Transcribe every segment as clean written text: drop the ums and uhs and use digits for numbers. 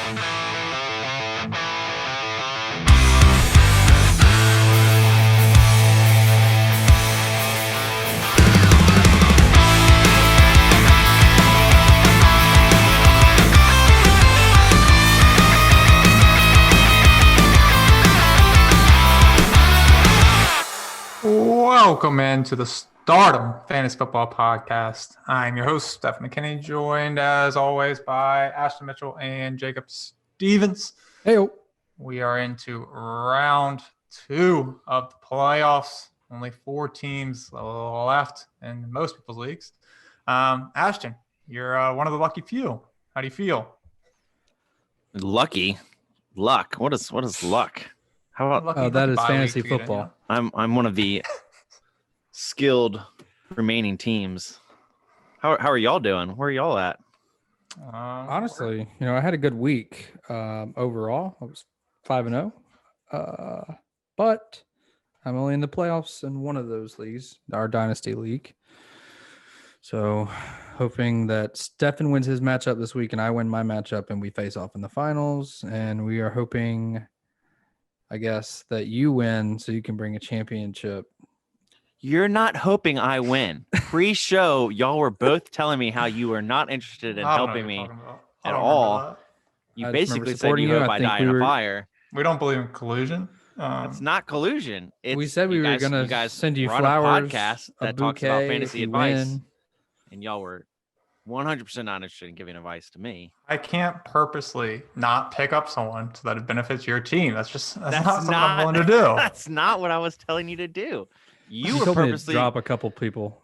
Welcome into the Stardom Fantasy Football Podcast. I'm your host, Steph McKinney, joined as always by Ashton Mitchell and Jacob Stevens. Hey, we are into round 2 of the playoffs. Only 4 teams left in most people's leagues. Ashton, you're one of the lucky few. How do you feel? Lucky? Luck? What is luck? How about that is fantasy football. I'm one of the skilled remaining teams. How are y'all doing? Where are y'all at? Honestly, I had a good week. Overall, I was 5-0. But I'm only in the playoffs in one of those leagues, our Dynasty League. So hoping that Stefan wins his matchup this week and I win my matchup and we face off in the finals. And we are hoping, I guess, that you win so you can bring a championship. You're not hoping I win. Pre-show, y'all were both telling me how you were not interested in helping me at all. You basically said you hope I die in a fire. We don't believe in collusion. It's not collusion. We said we were going to send you flowers, a podcast that talks about fantasy advice, and y'all were 100% not interested in giving advice to me. I can't purposely not pick up someone so that it benefits your team. That's not something I'm willing to do. That's not what I was telling you to do. You were told purposely me to drop a couple people.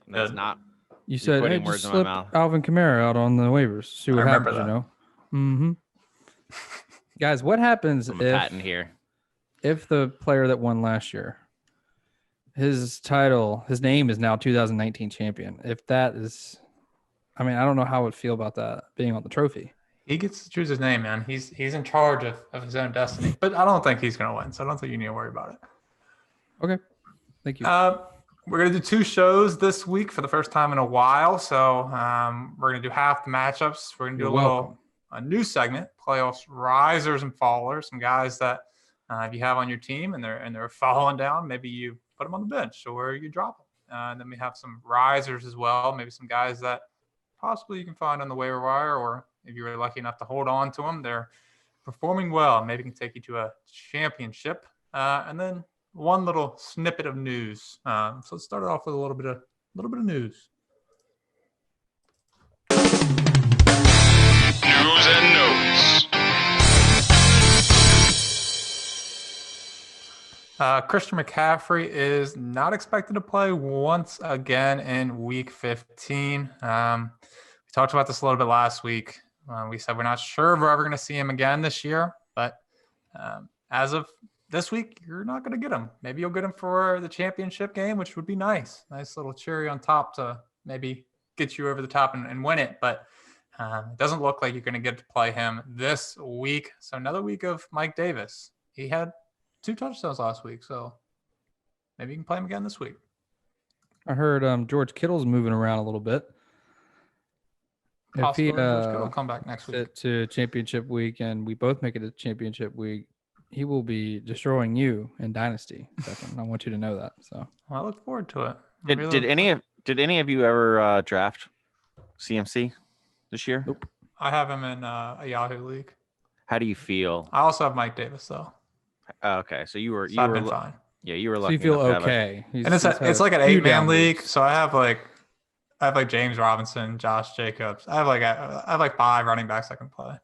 That's not. You said, "Hey, just slip Alvin Kamara out on the waivers. See what happens." Mm-hmm. Guys, what happens if the player that won last year, his name is now 2019 champion? If that is, I don't know how I would feel about that being on the trophy. He gets to choose his name, man. He's in charge of his own destiny. But I don't think he's going to win, so I don't think you need to worry about it. Okay. Thank you. We're going to do 2 shows this week for the first time in a while. So we're going to do half the matchups. We're going to do a new segment, playoffs risers and fallers, some guys that if you have on your team and they're falling down, maybe you put them on the bench or you drop them. And then we have some risers as well, maybe some guys that possibly you can find on the waiver wire, or if you were lucky enough to hold on to them, they're performing well. Maybe can take you to a championship. And then one little snippet of news. So let's start it off with a little bit of news. News and notes. Christian McCaffrey is not expected to play once again in Week 15. We talked about this a little bit last week. We said we're not sure if we're ever going to see him again this year, but as of this week, you're not going to get him. Maybe you'll get him for the championship game, which would be nice. Nice little cherry on top to maybe get you over the top and win it. But it doesn't look like you're going to get to play him this week. So another week of Mike Davis. He had 2 touchdowns last week, so maybe you can play him again this week. I heard George Kittle's moving around a little bit. If he George Kittle will come back next week to championship week and we both make it a championship week, he will be destroying you in Dynasty. I want you to know that. So I look forward to it. Did any of you ever draft CMC this year? Nope. I have him in a Yahoo league. How do you feel? I also have Mike Davis though. Okay, so you were fine. Yeah, you were so lucky. you feel okay. And it's like an 8-man league. So I have like James Robinson, Josh Jacobs. I have like 5 running backs I can play.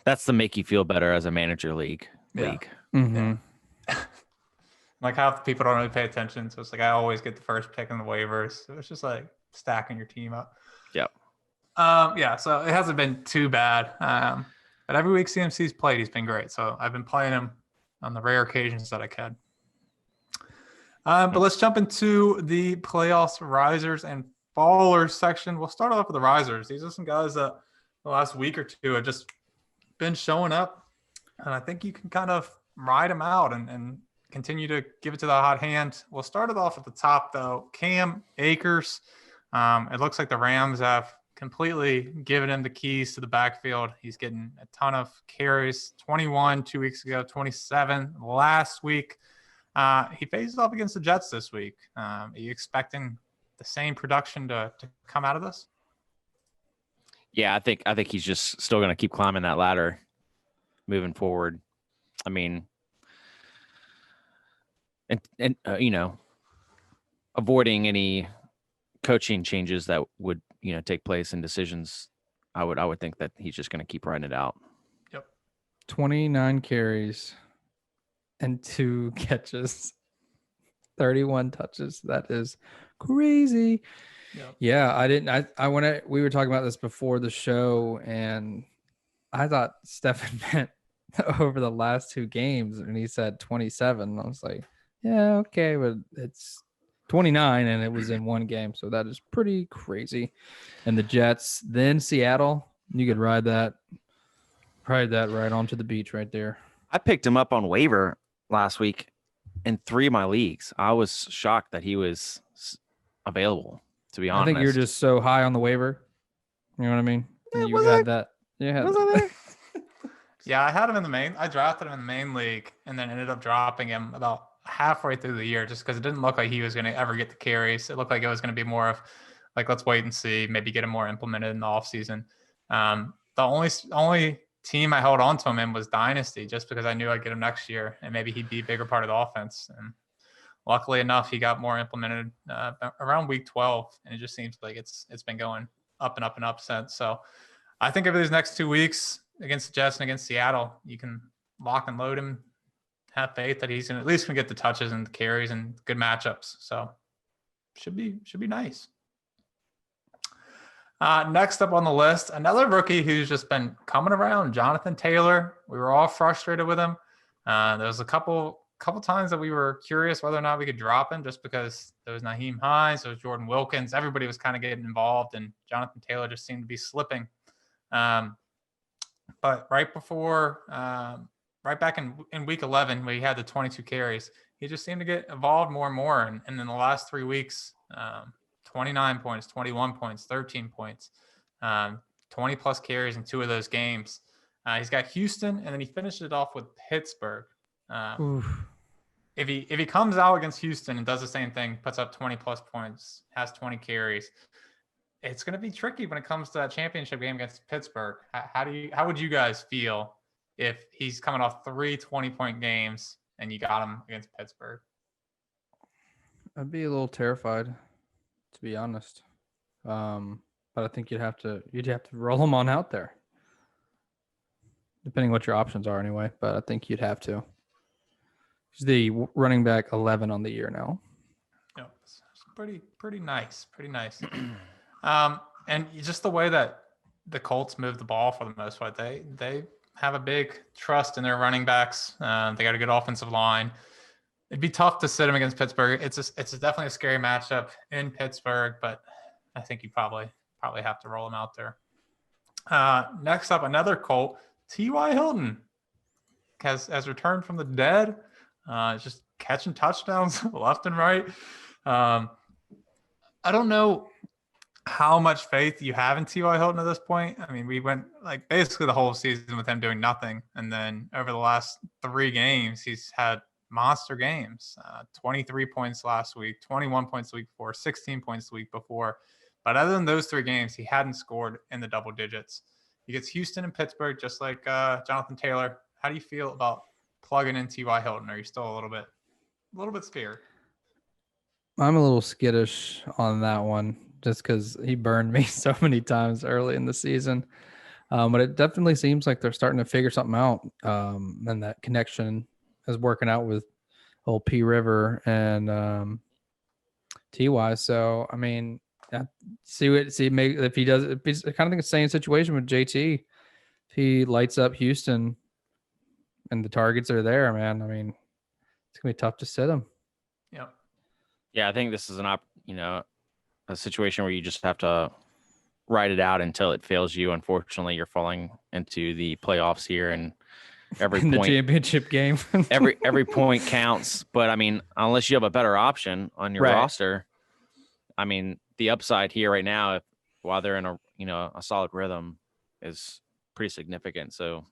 That's to make you feel better as a manager league. Mm-hmm. Yeah. Like half the people don't really pay attention, so it's like I always get the first pick in the waivers. So it's just like stacking your team up. Yep. So it hasn't been too bad. But every week CMC's played, he's been great. So I've been playing him on the rare occasions that I can. But let's jump into the playoffs risers and fallers section. We'll start off with the risers. These are some guys that the last week or two have just been showing up, and I think you can kind of ride them out and continue to give it to the hot hand. We'll start it off at the top, though. Cam Akers. It looks like the Rams have completely giving him the keys to the backfield. He's getting a ton of carries, 21 2 weeks ago, 27 last week. He faces off against the Jets this week. Are you expecting the same production to come out of this? Yeah, I think he's just still going to keep climbing that ladder moving forward. I mean, and avoiding any coaching changes that would, take place in decisions, I would think that he's just going to keep riding it out. Yep. 29 carries and 2 catches, 31 touches. That is crazy. Yep. Yeah, we were talking about this before the show, and I thought Stefan meant over the last 2 games, and he said 27. I was like, yeah, okay, but it's 29 and it was in 1 game, so that is pretty crazy. And the Jets, then Seattle, you could ride that right onto the beach right there. I picked him up on waiver last week in 3 of my leagues. I was shocked that he was available, to be honest. I think you're just so high on the waiver. You know what I mean? Yeah, you had that. Yeah, was I there? Yeah, I had him in the main. I drafted him in the main league and then ended up dropping him about halfway through the year just because it didn't look like he was going to ever get the carries. It looked like it was going to be more of like, let's wait and see, maybe get him more implemented in the offseason. The only team I held on to him in was Dynasty, just because I knew I'd get him next year and maybe he'd be a bigger part of the offense. And luckily enough, he got more implemented around week 12, and it just seems like it's been going up and up and up since. So I think over these next 2 weeks against the Jets and against Seattle, you can lock and load him, have faith that he's at least going to get the touches and the carries and good matchups. So should be nice. Next up on the list, another rookie who's just been coming around, Jonathan Taylor. We were all frustrated with him. There was a couple times that we were curious whether or not we could drop him, just because there was Nyheim Hines, there was Jordan Wilkins. Everybody was kind of getting involved, and Jonathan Taylor just seemed to be slipping. But right back in week 11, where he had the 22 carries, he just seemed to get involved more and more. And in the last 3 weeks, 29 points, 21 points, 13 points, 20 plus carries in 2 of those games. He's got Houston, and then he finished it off with Pittsburgh. If he comes out against Houston and does the same thing, puts up 20 plus points, has 20 carries, it's going to be tricky when it comes to that championship game against Pittsburgh. How would you guys feel if he's coming off 3 20-point games and you got him against Pittsburgh? I'd be a little terrified, to be honest. But I think you'd have to roll him on out there, depending what your options are anyway. But I think you'd have to. He's the running back 11 on the year now. Yeah, it's pretty nice. And just the way that the Colts move the ball for the most part, they have a big trust in their running backs. They got a good offensive line. It'd be tough to sit him against Pittsburgh. It's definitely a scary matchup in Pittsburgh, but I think you probably have to roll him out there. Next up, another Colt, T.Y. Hilton has returned from the dead. Just catching touchdowns left and right. I don't know how much faith you have in T.Y. Hilton at this point. I mean, we went like basically the whole season with him doing nothing. And then over the last 3 games, he's had monster games, 23 points last week, 21 points the week before, 16 points the week before. But other than those 3 games, he hadn't scored in the double digits. He gets Houston and Pittsburgh, just like Jonathan Taylor. How do you feel about plugging in T.Y. Hilton? Are you still a little bit scared? I'm a little skittish on that one, just because he burned me so many times early in the season. But it definitely seems like they're starting to figure something out, and that connection is working out with old P. River and T.Y. So, I mean, if he does, if he's kind of the same situation with JT, if he lights up Houston and the targets are there, man, I mean, it's gonna be tough to sit him. Yep. Yeah, I think this is a situation where you just have to ride it out until it fails you. Unfortunately, you're falling into the playoffs here, and every point, the championship game, every point counts. But I mean, unless you have a better option on your roster, I mean, the upside here right now, while they're in a a solid rhythm is pretty significant. So,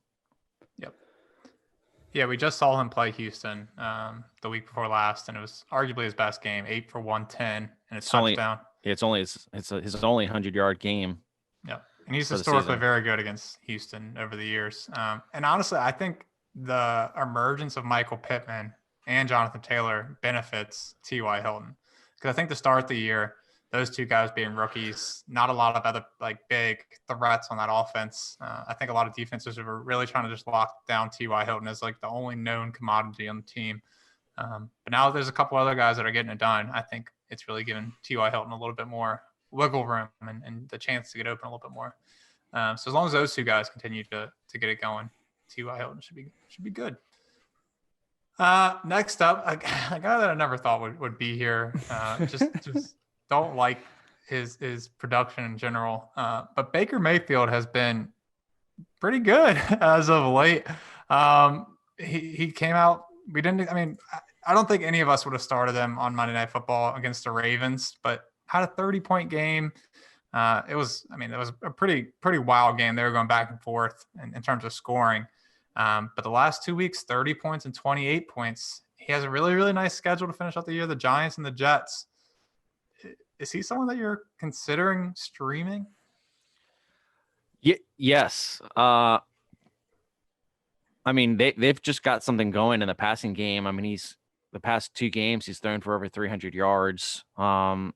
yep. Yeah, we just saw him play Houston the week before last, and it was arguably his best game, 8 for 110 and a touchdown. It's his only 100-yard game. Yeah, and he's historically very good against Houston over the years. And honestly, I think the emergence of Michael Pittman and Jonathan Taylor benefits T.Y. Hilton, because I think to start the year, those two guys being rookies, not a lot of other like big threats on that offense. I think a lot of defenses were really trying to just lock down T.Y. Hilton as like the only known commodity on the team. But now there's a couple other guys that are getting it done. I think it's really given T.Y. Hilton a little bit more wiggle room and the chance to get open a little bit more. So as long as those two guys continue to get it going, T.Y. Hilton should be good. Next up, a guy that I never thought would be here. Just don't like his production in general. But Baker Mayfield has been pretty good as of late. He came out. I don't think any of us would have started him on Monday Night Football against the Ravens, but had a 30-point game. It was a pretty wild game. They were going back and forth in terms of scoring. But the last 2 weeks, 30 points and 28 points. He has a really, really nice schedule to finish out the year, the Giants and the Jets. Is he someone that you're considering streaming? Yes. They've just got something going in the passing game. The past 2 games, he's thrown for over 300 yards. And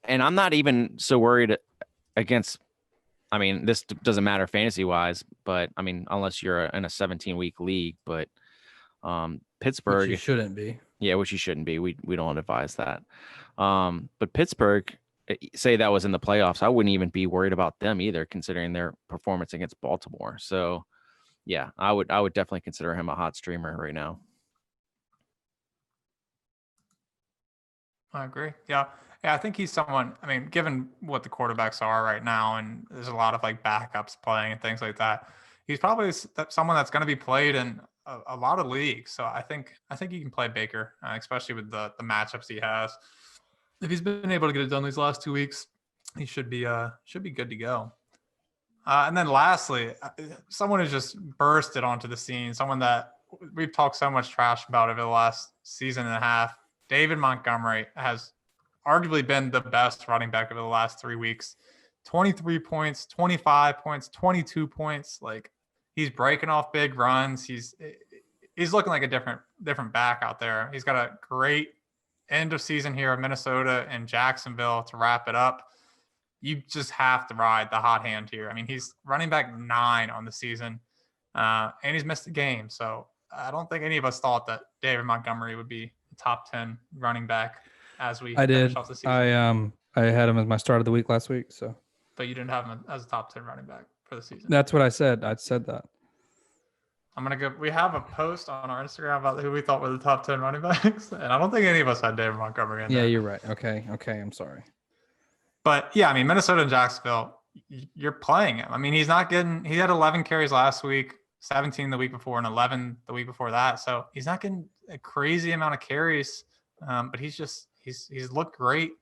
I'm not even so worried against. This doesn't matter fantasy wise, but unless you're in a 17-week league, but Pittsburgh, which you shouldn't be. Yeah, which you shouldn't be. We don't advise that. But Pittsburgh, say that was in the playoffs, I wouldn't even be worried about them either, considering their performance against Baltimore. So, yeah, I would definitely consider him a hot streamer right now. I agree. Yeah, I think he's someone. Given what the quarterbacks are right now, and there's a lot of like backups playing and things like that, he's probably someone that's going to be played in a lot of leagues. So I think he can play Baker, especially with the matchups he has. If he's been able to get it done these last 2 weeks, he should be good to go. And then lastly, someone who's just bursted onto the scene, someone that we've talked so much trash about over the last season and a half. David Montgomery has arguably been the best running back over the last 3 weeks. 23 points, 25 points, 22 points. Like, he's breaking off big runs. He's looking like a different back out there. He's got a great end of season here in Minnesota and Jacksonville to wrap it up. You just have to ride the hot hand here. He's running back 9 on the season, and he's missed a game. So I don't think any of us thought that David Montgomery would be a top 10 running back as we finish off the season. I had him as my start of the week last week. So, but you didn't have him as a top 10 running back for the season. That's what I said. I said that. I'm going to go. We have a post on our Instagram about who we thought were the top 10 running backs. And I don't think any of us had David Montgomery in there. Yeah, you're right. Okay. I'm sorry. But yeah, Minnesota and Jacksonville, you're playing him. He had 11 carries last week, 17 the week before, and 11 the week before that. So he's not getting a crazy amount of carries, but he's looked great.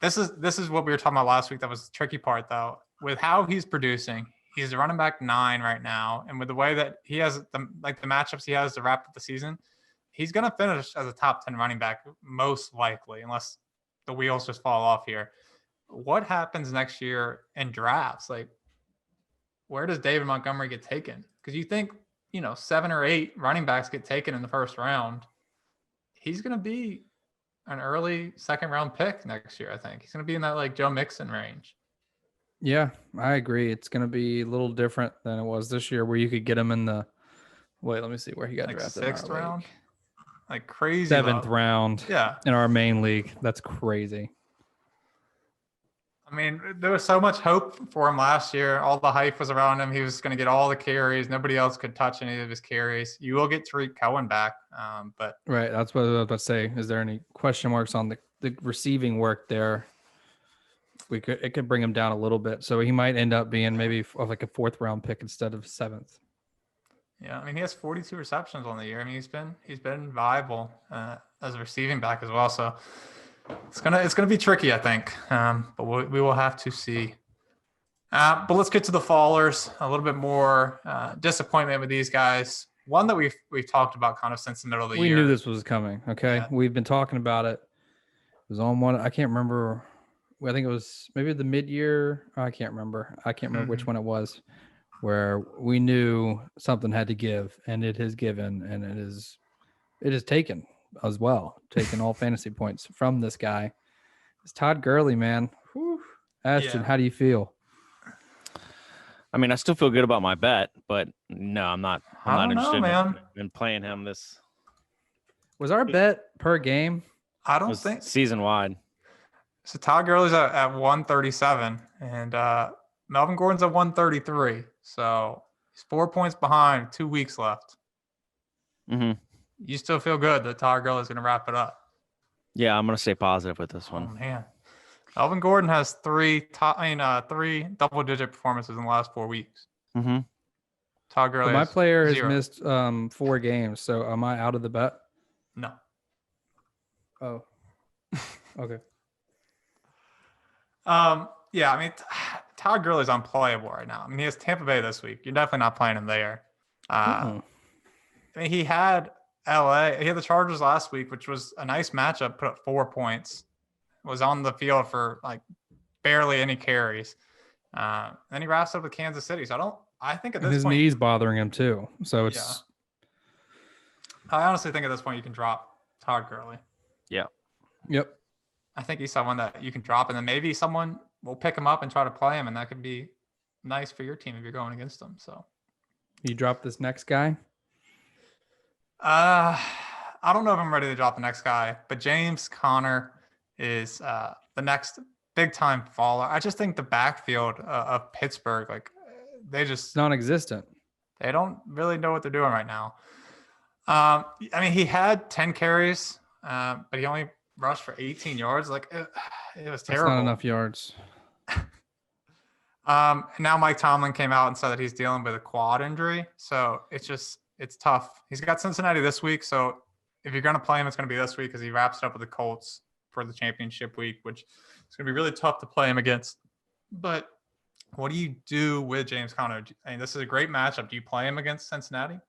This is what we were talking about last week. That was the tricky part, though. With how he's producing, he's a running back 9 right now, and with the way that he has the matchups he has to wrap up the season, he's going to finish as a top 10 running back most likely, unless the wheels just fall off here. What happens next year in drafts? Like, where does David Montgomery get taken? Because you think, 7 or 8 running backs get taken in the first round. He's going to be an early second round pick next year. I think he's going to be in that like Joe Mixon range. Yeah, I agree. It's going to be a little different than it was this year, where you could get him in the let me see where he got drafted. 6th round. Like crazy. 7th round. Yeah. In our main league. That's crazy. There was so much hope for him last year. All the hype was around him. He was going to get all the carries. Nobody else could touch any of his carries. You will get Tariq Cohen back. But right. That's what I was about to say. Is there any question marks on the receiving work there? It could bring him down a little bit. So he might end up being maybe like a 4th round pick instead of 7th. Yeah, he has 42 receptions on the year. He's been viable as a receiving back as well. So It's gonna be tricky, I think. But we will have to see. But let's get to the fallers. A little bit more disappointment with these guys. One that we've talked about kind of since the middle of the year. We knew this was coming. Okay, yeah. We've been talking about it. It was on one. I can't remember. I think it was maybe the mid-year. I can't remember. Which one it was. Where we knew something had to give, and it has given, and it is taken as well, taking all fantasy points from this guy. It's Todd Gurley, man. Whew. Ashton, how do you feel? I mean, I still feel good about my bet, but no, I'm not interested in playing him. This was our bet per game. I don't think season wide. So Todd Gurley's at 137, and Melvin Gordon's at 133. So he's 4 points behind. 2 weeks left. Mm-hmm. You still feel good that Todd Gurley's going to wrap it up? Yeah, I'm going to stay positive with this one. Oh man, Melvin Gordon has three double-digit performances in the last 4 weeks. Mm-hmm. Todd Gurley. So my player has missed 4 games. So am I out of the bet? No. Oh. Okay. Yeah, I mean, Todd Gurley's unplayable right now. I mean, he has Tampa Bay this week. You're definitely not playing him there. I mean, he had LA. He had the Chargers last week, which was a nice matchup. Put up 4 points. Was on the field for like barely any carries. Then he wraps up with Kansas City. So I think at this point, his knee's bothering him too. So it's. Yeah. I honestly think at this point you can drop Todd Gurley. Yeah. Yep. I think he's someone that you can drop, and then maybe someone will pick him up and try to play him, and that could be nice for your team if you're going against them. So, you drop this next guy? I don't know if I'm ready to drop the next guy, but James Conner is the next big time faller. I just think the backfield of Pittsburgh, like they just non-existent. They don't really know what they're doing right now. I mean, he had 10 carries, but he only rushed for 18 yards. Like it was terrible. That's not enough yards. Now Mike Tomlin came out and said that he's dealing with a quad injury. So it's tough. He's got Cincinnati this week. So if you're going to play him, it's going to be this week because he wraps it up with the Colts for the championship week, which is going to be really tough to play him against. But what do you do with James Conner? I mean, this is a great matchup. Do you play him against Cincinnati?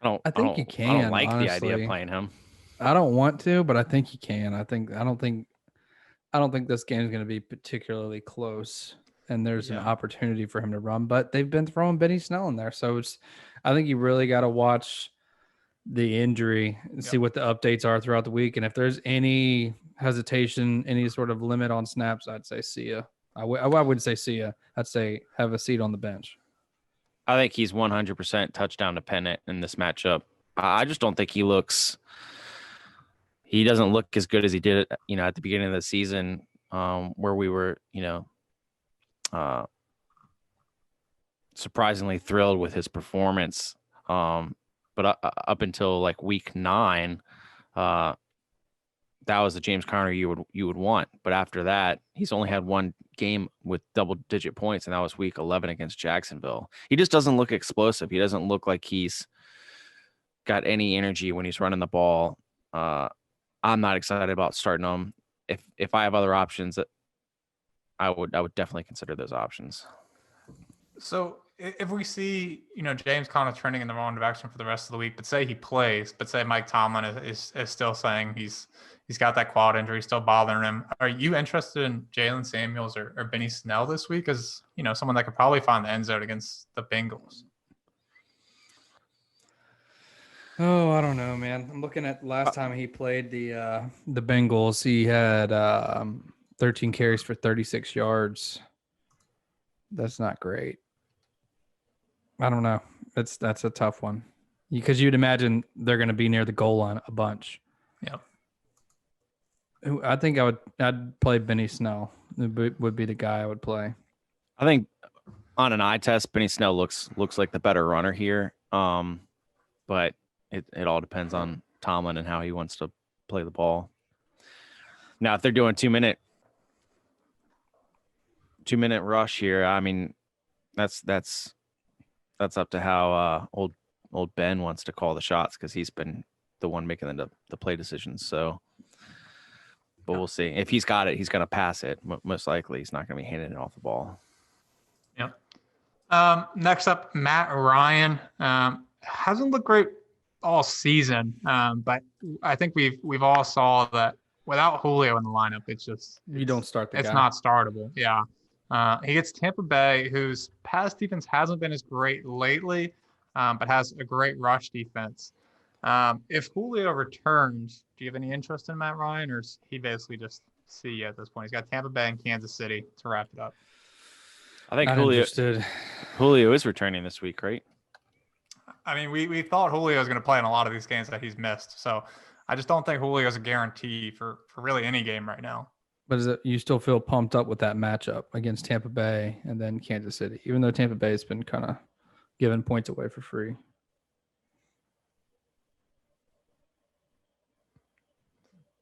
I think you can. I don't like honestly. the idea of playing him. I don't want to, but I think you can. I don't think this game is going to be particularly close, and there's an opportunity for him to run. But they've been throwing Benny Snell in there, so I think you really got to watch the injury and see what the updates are throughout the week. And if there's any hesitation, any sort of limit on snaps, I'd say see ya. I wouldn't say see ya. I'd say have a seat on the bench. I think he's 100% touchdown dependent in this matchup. I just don't think he doesn't look as good as he did, at the beginning of the season, where we were, surprisingly thrilled with his performance. But up until like week 9, that was the James Conner you would want. But after that, he's only had one game with double-digit points, and that was week 11 against Jacksonville. He just doesn't look explosive. He doesn't look like he's got any energy when he's running the ball. I'm not excited about starting him. If I have other options, I would definitely consider those options. So if we see, James Conner trending in the wrong direction for the rest of the week, but say he plays, but say Mike Tomlin is still saying he's got that quad injury still bothering him. Are you interested in Jalen Samuels or Benny Snell this week as, someone that could probably find the end zone against the Bengals? Oh, I don't know, man. I'm looking at last time he played the Bengals. He had 13 carries for 36 yards. That's not great. I don't know. That's a tough one because you'd imagine they're going to be near the goal line a bunch. Yep. I think I'd play Benny Snell. Would be the guy I would play. I think on an eye test, Benny Snell looks like the better runner here. But it all depends on Tomlin and how he wants to play the ball. Now, if they're doing 2-minute rush here, I mean, that's up to how old Ben wants to call the shots because he's been the one making the play decisions. So, but we'll see. If he's got it, he's going to pass it. Most likely, he's not going to be handing it off the ball. Yep. Next up, Matt Ryan. Hasn't looked great all season, but I think we've all saw that without Julio in the lineup, you don't start the guy. It's not startable. Yeah. He gets Tampa Bay, whose pass defense hasn't been as great lately, but has a great rush defense. If Julio returns, do you have any interest in Matt Ryan, or is he basically just see you at this point? He's got Tampa Bay and Kansas City to wrap it up. I think Julio is returning this week, right? I mean, we thought Julio was going to play in a lot of these games that he's missed. So I just don't think Julio is a guarantee for really any game right now. But you still feel pumped up with that matchup against Tampa Bay and then Kansas City, even though Tampa Bay has been kind of giving points away for free?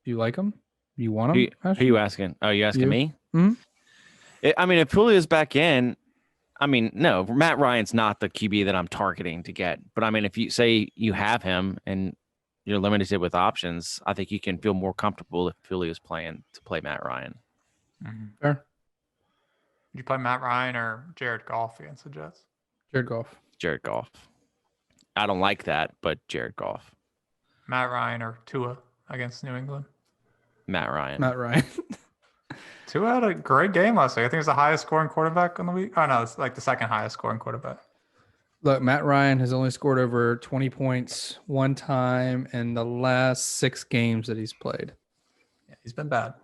Do you like them? You want them? Who are you asking? Oh, you asking me? Mm-hmm. I mean, if Julio's back in, I mean, no, Matt Ryan's not the QB that I'm targeting to get. But I mean, if you say you have him and you're limited with options, I think you can feel more comfortable if Julio's playing to play Matt Ryan. Mm-hmm. Fair. You play Matt Ryan or Jared Goff against the Jets? Jared Goff. I don't like that, but Jared Goff. Matt Ryan or Tua against New England? Matt Ryan. Tua had a great game last week. I think it's the highest scoring quarterback on the week. Oh, no, it's like the second highest scoring quarterback. Look, Matt Ryan has only scored over 20 points one time in the last 6 games that he's played. Yeah, he's been bad.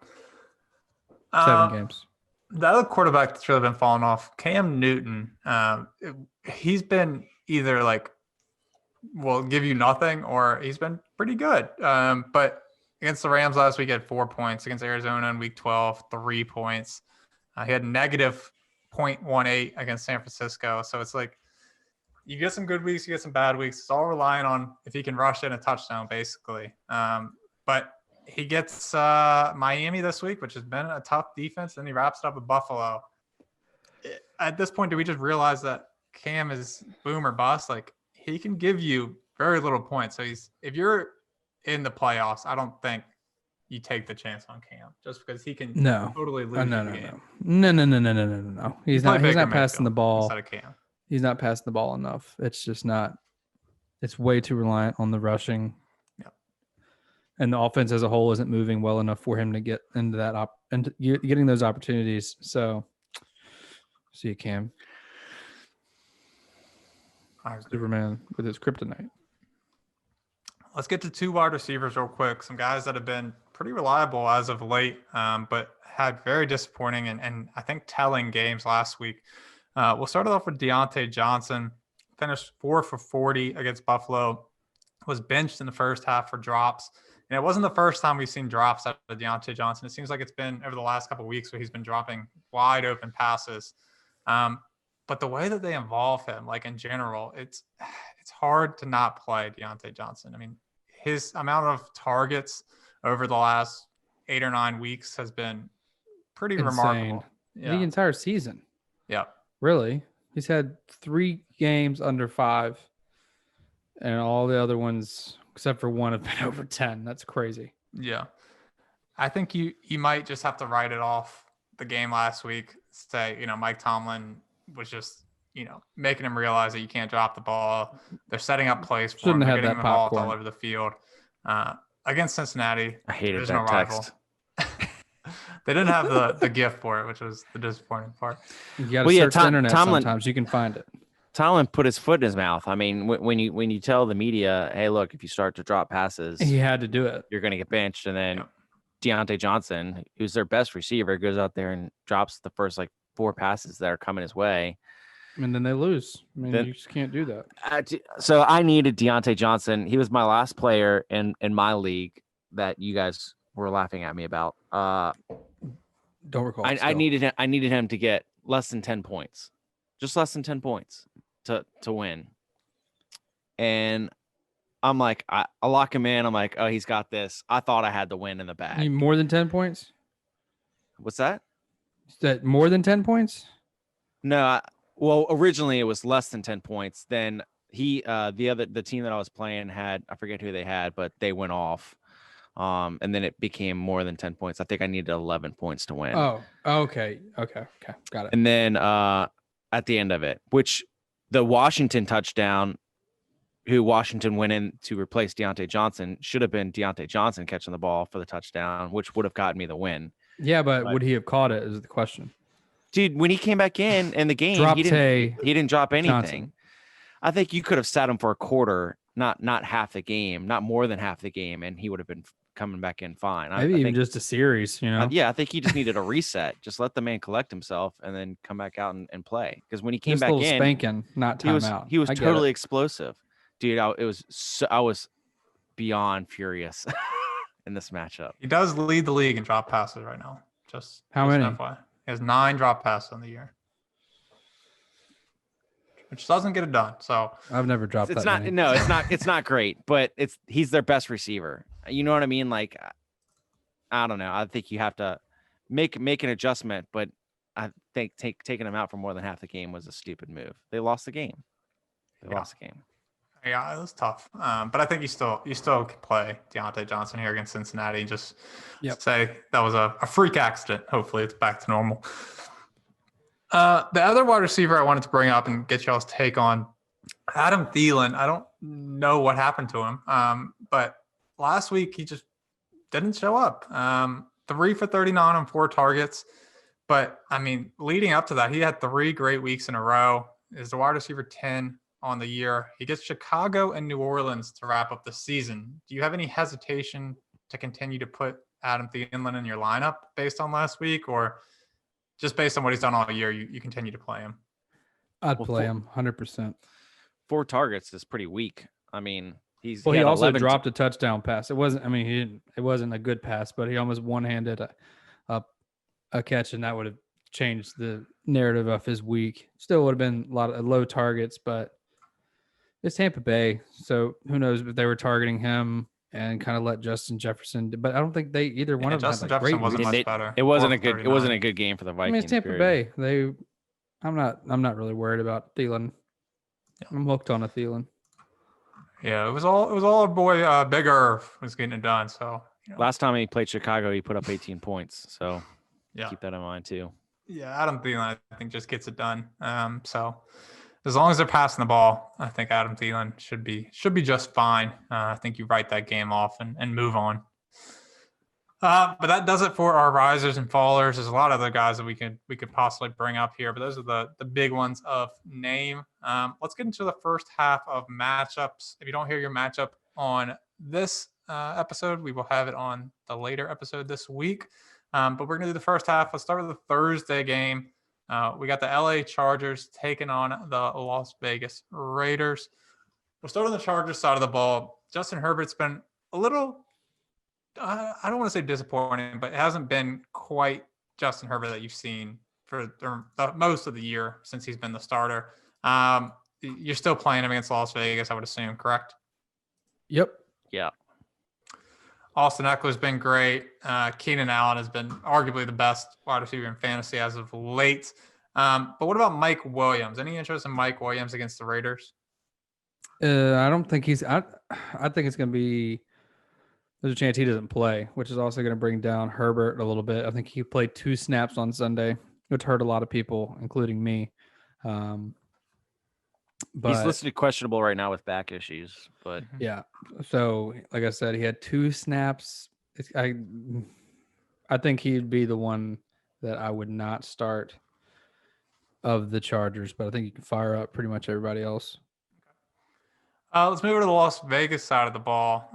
7 games. The other quarterback that's really been falling off, Cam Newton. He's been either will give you nothing or he's been pretty good. But against the Rams last week, he had 4 points. Against Arizona in week 12, 3 points. He had negative 0.18 against San Francisco. So it's like you get some good weeks, you get some bad weeks. It's all relying on if he can rush in a touchdown, basically. But he gets Miami this week, which has been a tough defense. Then he wraps it up with Buffalo. At this point, do we just realize that Cam is boom or bust? Like, he can give you very little points. So if you're in the playoffs, I don't think you take the chance on Cam just because he can totally lose the game. No. He's not passing the ball. Instead of Cam. He's not passing the ball enough. It's just not. It's way too reliant on the rushing. Yep. And the offense as a whole isn't moving well enough for him to get into that and getting those opportunities. So, see you, Cam. Superman with his kryptonite. Let's get to 2 wide receivers real quick. Some guys that have been pretty reliable as of late, but had very disappointing and I think telling games last week. We'll start it off with Deontay Johnson. Finished 4 for 40 against Buffalo. Was benched in the first half for drops. And it wasn't the first time we've seen drops out of Deontay Johnson. It seems like it's been over the last couple of weeks where he's been dropping wide open passes. But the way that they involve him, like in general, it's hard to not play Deontay Johnson. I mean, his amount of targets over the last 8 or 9 weeks has been pretty remarkable. Yeah. The entire season. Yeah. Really? He's had 3 games under 5, and all the other ones, except for one, have been over 10. That's crazy. Yeah. I think you might just have to write it off the game last week. Say, Mike Tomlin was just, making him realize that you can't drop the ball. They're setting up plays for him. They're getting him involved all over the field. Against Cincinnati, I hated that text. They didn't have the gift for it, which was the disappointing part. You got to search the internet sometimes. You can find it. Tomlin put his foot in his mouth. I mean, when you tell the media, hey, look, if you start to drop passes, he had to do it. You're going to get benched. And then Deontay Johnson, who's their best receiver, goes out there and drops the first 4 passes that are coming his way. And then they lose. I mean, you just can't do that. So I needed Deontay Johnson. He was my last player in my league that you guys were laughing at me about. Don't recall. I needed him to get less than 10 points, just less than 10 points to win. And I'm like, I lock him in. I'm like, oh, he's got this. I thought I had the win in the bag. You need more than 10 points? What's that? Is that more than 10 points? No. Well, originally it was less than 10 points. Then the team that I was playing I forget who they had, but they went off. And then it became more than 10 points. I think I needed 11 points to win. Oh, okay. Got it. And then at the end of it, which the Washington touchdown, who Washington went in to replace Deontay Johnson, should have been Deontay Johnson catching the ball for the touchdown, which would have gotten me the win. Yeah, but would he have caught it is the question. Dude, when he came back in the game, he didn't drop anything. Johnson. I think you could have sat him for a quarter, not half the game, not more than half the game, and he would have been coming back in fine. Maybe even just a series, I think he just needed a reset. Just let the man collect himself and then come back out and play. Because when he came back in, spanking, not timeout. He was totally explosive, dude. I was beyond furious in this matchup. He does lead the league in drop passes right now. How many? He has 9 drop passes on the year, which doesn't get it done. So I've never dropped it's that not many. No, it's not great, but he's their best receiver. You know what I mean? Like, I don't know. I think you have to make an adjustment, but I think taking him out for more than half the game was a stupid move. They lost the game. Lost the game. Yeah, it was tough. But I think you still can play Deontay Johnson here against Cincinnati and just say that was a freak accident. Hopefully it's back to normal. The other wide receiver I wanted to bring up and get y'all's take on, Adam Thielen. I don't know what happened to him, but last week he just didn't show up. 3 for 39 on 4 targets. But, I mean, leading up to that, he had 3 great weeks in a row. Is the wide receiver 10 on the year. He gets Chicago and New Orleans to wrap up the season. Do you have any hesitation to continue to put Adam Thielen in your lineup based on last week, or just based on what he's done all year, you continue to play him? I'd play him 100%. 4 targets is pretty weak. I mean, he also dropped a touchdown pass. It wasn't a good pass, but he almost one-handed a catch, and that would have changed the narrative of his week. Still would have been a lot of low targets, but it's Tampa Bay, so who knows if they were targeting him and kind of let Justin Jefferson. But I don't think either one of them Justin had Jefferson great wasn't much better. It wasn't a good game for the Vikings. I mean, it's Tampa Bay. I'm not really worried about Thielen. I'm hooked on a Thielen. Yeah, it was all our boy Big Irv was getting it done. So last time he played Chicago, he put up 18 points. So keep that in mind too. Yeah, Adam Thielen, I think, just gets it done. So as long as they're passing the ball, I think Adam Thielen should be just fine. I think you write that game off and move on. But that does it for our risers and fallers. There's a lot of other guys that we could possibly bring up here, but those are the big ones of name. Let's get into the first half of matchups. If you don't hear your matchup on this episode, we will have it on the later episode this week. But we're going to do the first half. Let's start with the Thursday game. We got the LA Chargers taking on the Las Vegas Raiders. We'll start on the Chargers side of the ball. Justin Herbert's been a little, I don't want to say disappointing, but it hasn't been quite Justin Herbert that you've seen for most of the year since he's been the starter. You're still playing him against Las Vegas, I would assume, correct? Yep. Yeah. Austin Eckler's been great. Keenan Allen has been arguably the best wide receiver in fantasy as of late. But what about Mike Williams? Any interest in Mike Williams against the Raiders? I don't think I think it's going to be – there's a chance he doesn't play, which is also going to bring down Herbert a little bit. I think he played 2 snaps on Sunday, which hurt a lot of people, including me. But he's listed questionable right now with back issues, but yeah. So, like I said, he had 2 snaps. I think he'd be the one that I would not start of the Chargers, but I think you can fire up pretty much everybody else. Let's move over to the Las Vegas side of the ball.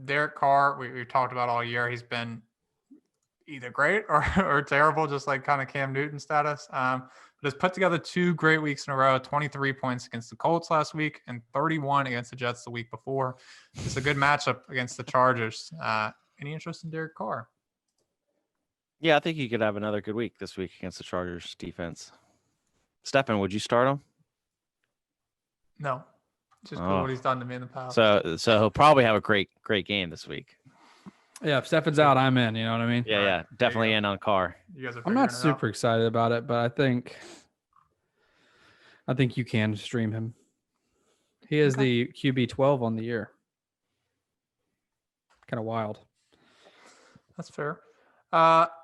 Derek Carr, we talked about all year. He's been either great or terrible, just like kind of Cam Newton status. But has put together 2 great weeks in a row, 23 points against the Colts last week and 31 against the Jets the week before. It's a good matchup against the Chargers. Any interest in Derek Carr? Yeah, I think he could have another good week this week against the Chargers defense. Stefan, would you start him? No. Just what he's done to me in the past. So he'll probably have a great game this week. Yeah, if Stefan's out, I'm in. You know what I mean? Yeah, definitely in on Carr. I'm not super excited about it, but I think you can stream him. He is the QB 12 on the year. Kind of wild. That's fair.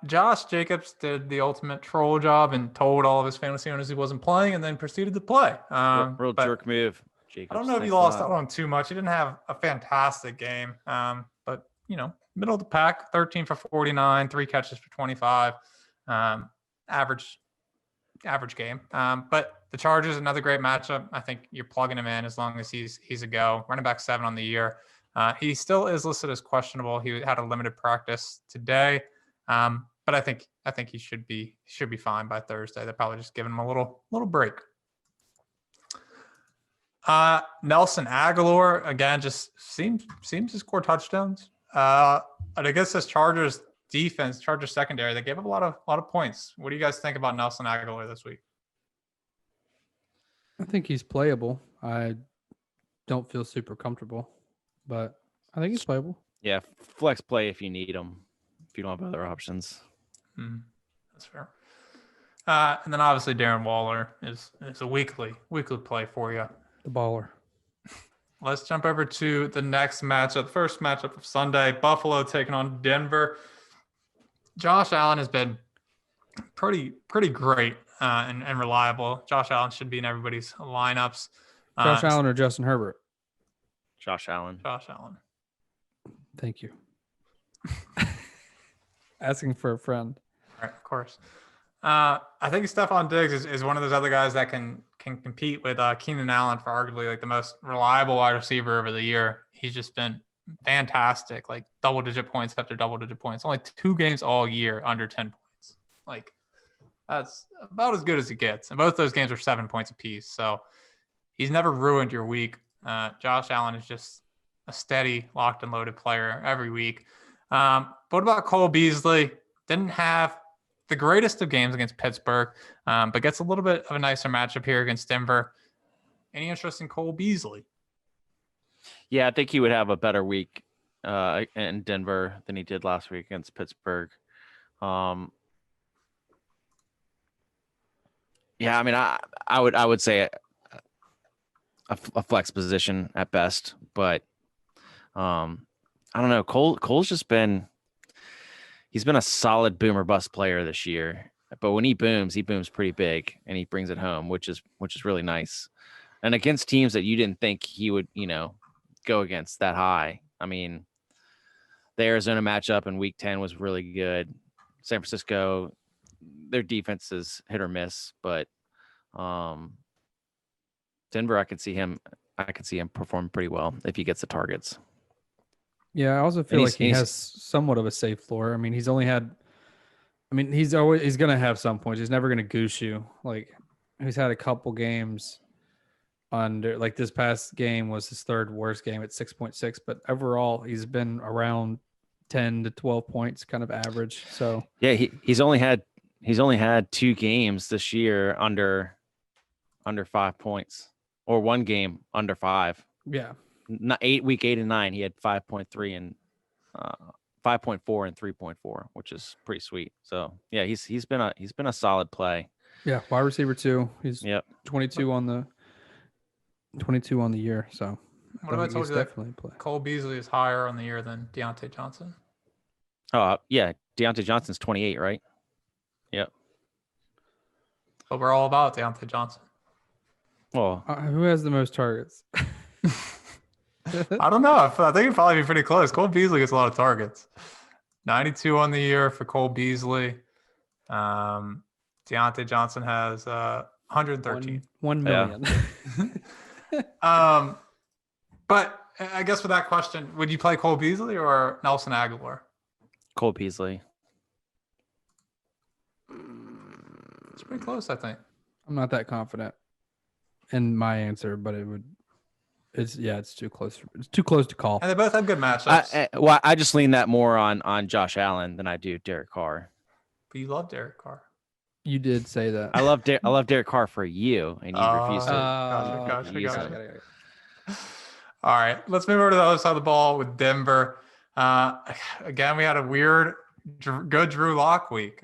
Josh Jacobs did the ultimate troll job and told all of his fantasy owners he wasn't playing, and then proceeded to play. Real jerk move. Jacobs, I don't know if he lost out on too much. He didn't have a fantastic game, but middle of the pack, 13 for 49, 3 catches for 25, average game. But the Chargers, another great matchup. I think you're plugging him in as long as he's a go. Running back 7 on the year. He still is listed as questionable. He had a limited practice today, but I think he should be fine by Thursday. They're probably just giving him a little break. Nelson Aguilar again just seems to score touchdowns. And I guess this Chargers defense, Chargers secondary, they gave up a lot of points. What do you guys think about Nelson Aguilar this week? I think he's playable. I don't feel super comfortable, but I think he's playable. Yeah, flex play if you need him. If you don't have other options. That's fair. And then obviously Darren Waller is a weekly play for you. The baller. Let's jump over to the next matchup. First matchup of Sunday, Buffalo taking on Denver. Josh Allen has been pretty great and reliable. Josh Allen should be in everybody's lineups. Josh Allen or Justin Herbert? Josh Allen. Thank you. Asking for a friend. All right, of course. I think Stephon Diggs is one of those other guys that can compete with Keenan Allen for arguably like the most reliable wide receiver over the year. He's just been fantastic, like double-digit points after double-digit points. Only 2 games all year under 10 points. Like that's about as good as it gets. And both those games were 7 points apiece. So he's never ruined your week. Josh Allen is just a steady, locked and loaded player every week. But what about Cole Beasley? Didn't have the greatest of games against Pittsburgh, but gets a little bit of a nicer matchup here against Denver. Any interest in Cole Beasley? Yeah, I think he would have a better week in Denver than he did last week against Pittsburgh. Yeah, I mean, I would say a flex position at best, but I don't know. Cole's just been. He's been a solid boomer bust player this year, but when he booms pretty big and he brings it home, which is really nice. And against teams that you didn't think he would, go against that high. I mean, the Arizona matchup in week 10 was really good. San Francisco, their defense is hit or miss, but Denver, I could see him perform pretty well if he gets the targets. Yeah, I also feel like he has somewhat of a safe floor. I mean, he's going to have some points. He's never going to goose you. Like, he's had a couple games under, like this past game was his 3rd worst game at 6.6, but overall he's been around 10 to 12 points, kind of average. So yeah, he's only had 2 games this year under 5 points, or 1 game under 5. Yeah. Not week 8 and 9, he had 5.3 and 5.4 and 3.4, which is pretty sweet. So yeah, he's been a solid play. Yeah, wide receiver 2. He's 22 on the year. So what if I told you that Cole Beasley is higher on the year than Deontay Johnson? Oh yeah, Deontay Johnson's 28, right? Yep. But we're all about Deontay Johnson. Well, who has the most targets? I don't know. I think it'd probably be pretty close. Cole Beasley gets a lot of targets. 92 on the year for Cole Beasley. Deontay Johnson has 113. 1 million. But I guess with that question, would you play Cole Beasley or Nelson Aguilar? Cole Beasley. It's pretty close, I think. I'm not that confident in my answer, but it's too close. It's too close to call. And they both have good matchups. I just lean that more on Josh Allen than I do Derek Carr. But you love Derek Carr. You did say that. I love Derek Carr for you, and you refused to. Gotcha. All right, let's move over to the other side of the ball with Denver. Again, we had a weird, good Drew Lock week.